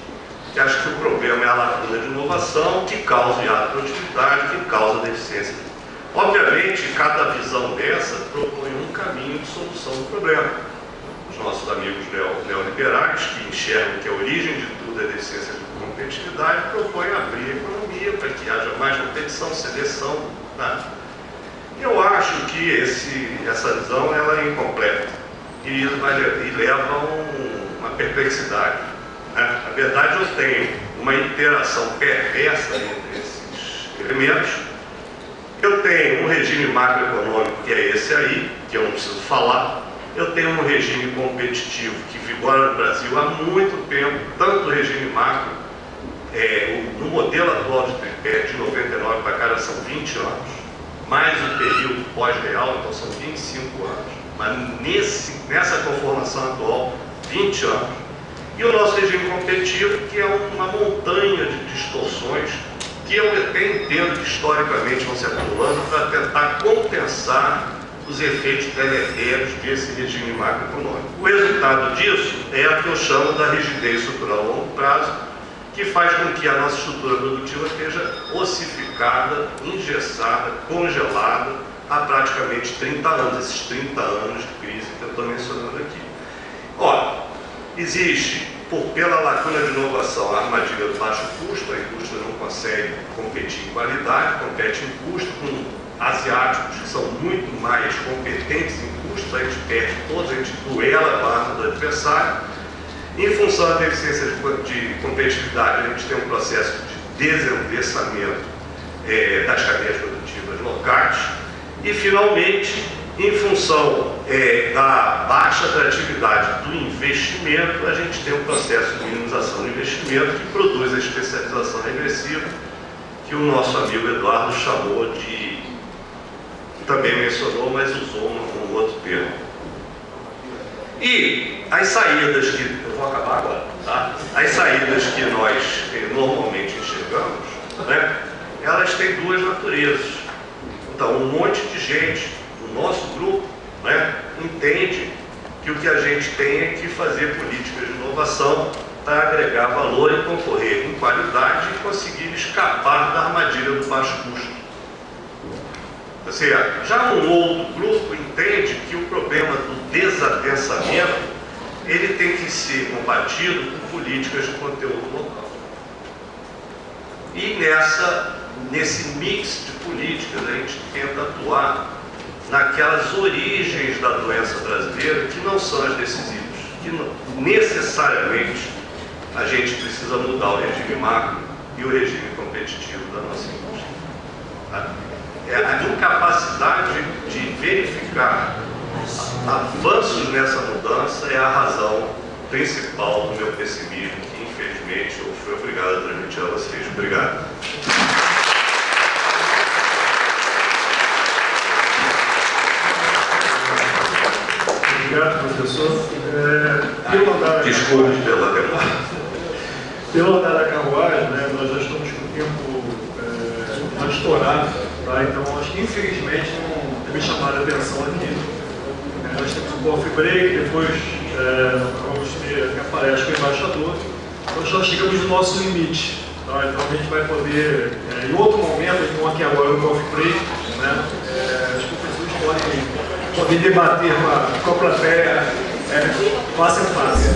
que acham que o problema é a lacuna de inovação, que causa hiato de produtividade, que causa deficiência. Obviamente, cada visão dessa propõe um caminho de solução do problema. Os nossos amigos neoliberais, que enxergam que a origem de tudo é a deficiência de competitividade, propõem abrir a economia para que haja mais competição, seleção. Tá? Eu acho que essa visão ela é incompleta e leva a uma perplexidade. Né? Na verdade, eu tenho uma interação perversa entre esses elementos. Eu tenho um regime macroeconômico, que é esse aí, que eu não preciso falar. Eu tenho um regime competitivo que vigora no Brasil há muito tempo, tanto o regime macro, no modelo atual de tripé, de 99 para cá, são 20 anos, mais o período pós-real, então são 25 anos. Mas nessa conformação atual, 20 anos. E o nosso regime competitivo, que é uma montanha de distorções, que eu até entendo que historicamente vão se acumulando para tentar compensar os efeitos deletérios desse regime macroeconômico. O resultado disso é o que eu chamo da rigidez estrutural a longo prazo, que faz com que a nossa estrutura produtiva esteja ossificada, engessada, congelada há praticamente 30 anos, esses 30 anos de crise que eu estou mencionando aqui. Ora, existe, pela lacuna de inovação, a armadilha do baixo custo, a indústria não consegue competir em qualidade, compete em custo com asiáticos que são muito mais competentes em custo, a gente perde todos, a gente duela a arma do adversário. Em função da deficiência de competitividade, a gente tem um processo de desendereçamento das cadeias produtivas locais. E, finalmente, em função da baixa atratividade do investimento, a gente tem um processo de minimização do investimento que produz a especialização regressiva, que o nosso amigo Eduardo chamou de, também mencionou, mas usou um outro termo. E as saídas que, eu vou acabar agora, tá? As saídas que nós normalmente enxergamos, né, elas têm duas naturezas. Então, um monte de gente do nosso grupo, né, entende que o que a gente tem é que fazer políticas de inovação para agregar valor e concorrer em qualidade e conseguir escapar da armadilha do baixo custo. Já um outro grupo entende que o problema do desadensamento ele tem que ser combatido com políticas de conteúdo local. E nesse mix de políticas a gente tenta atuar naquelas origens da doença brasileira que não são as decisivas, que necessariamente a gente precisa mudar o regime macro e o regime competitivo da nossa indústria. Tá? A incapacidade de verificar avanços nessa mudança é a razão principal do meu pessimismo, que infelizmente eu fui obrigado a transmitir a vocês. Obrigado. Obrigado, professor. Desculpe pela demora. Pelo andar da carruagem, né, nós já estamos com o tempo estourado, tá? Então, acho que infelizmente não tem me chamado a atenção aqui. Nós temos um coffee break, depois vamos ter a palestra com o embaixador. Nós já chegamos no nosso limite. Tá? Então, a gente vai poder, em outro momento, então aqui agora no coffee break, né, as professores podem debater com a plateia face a face.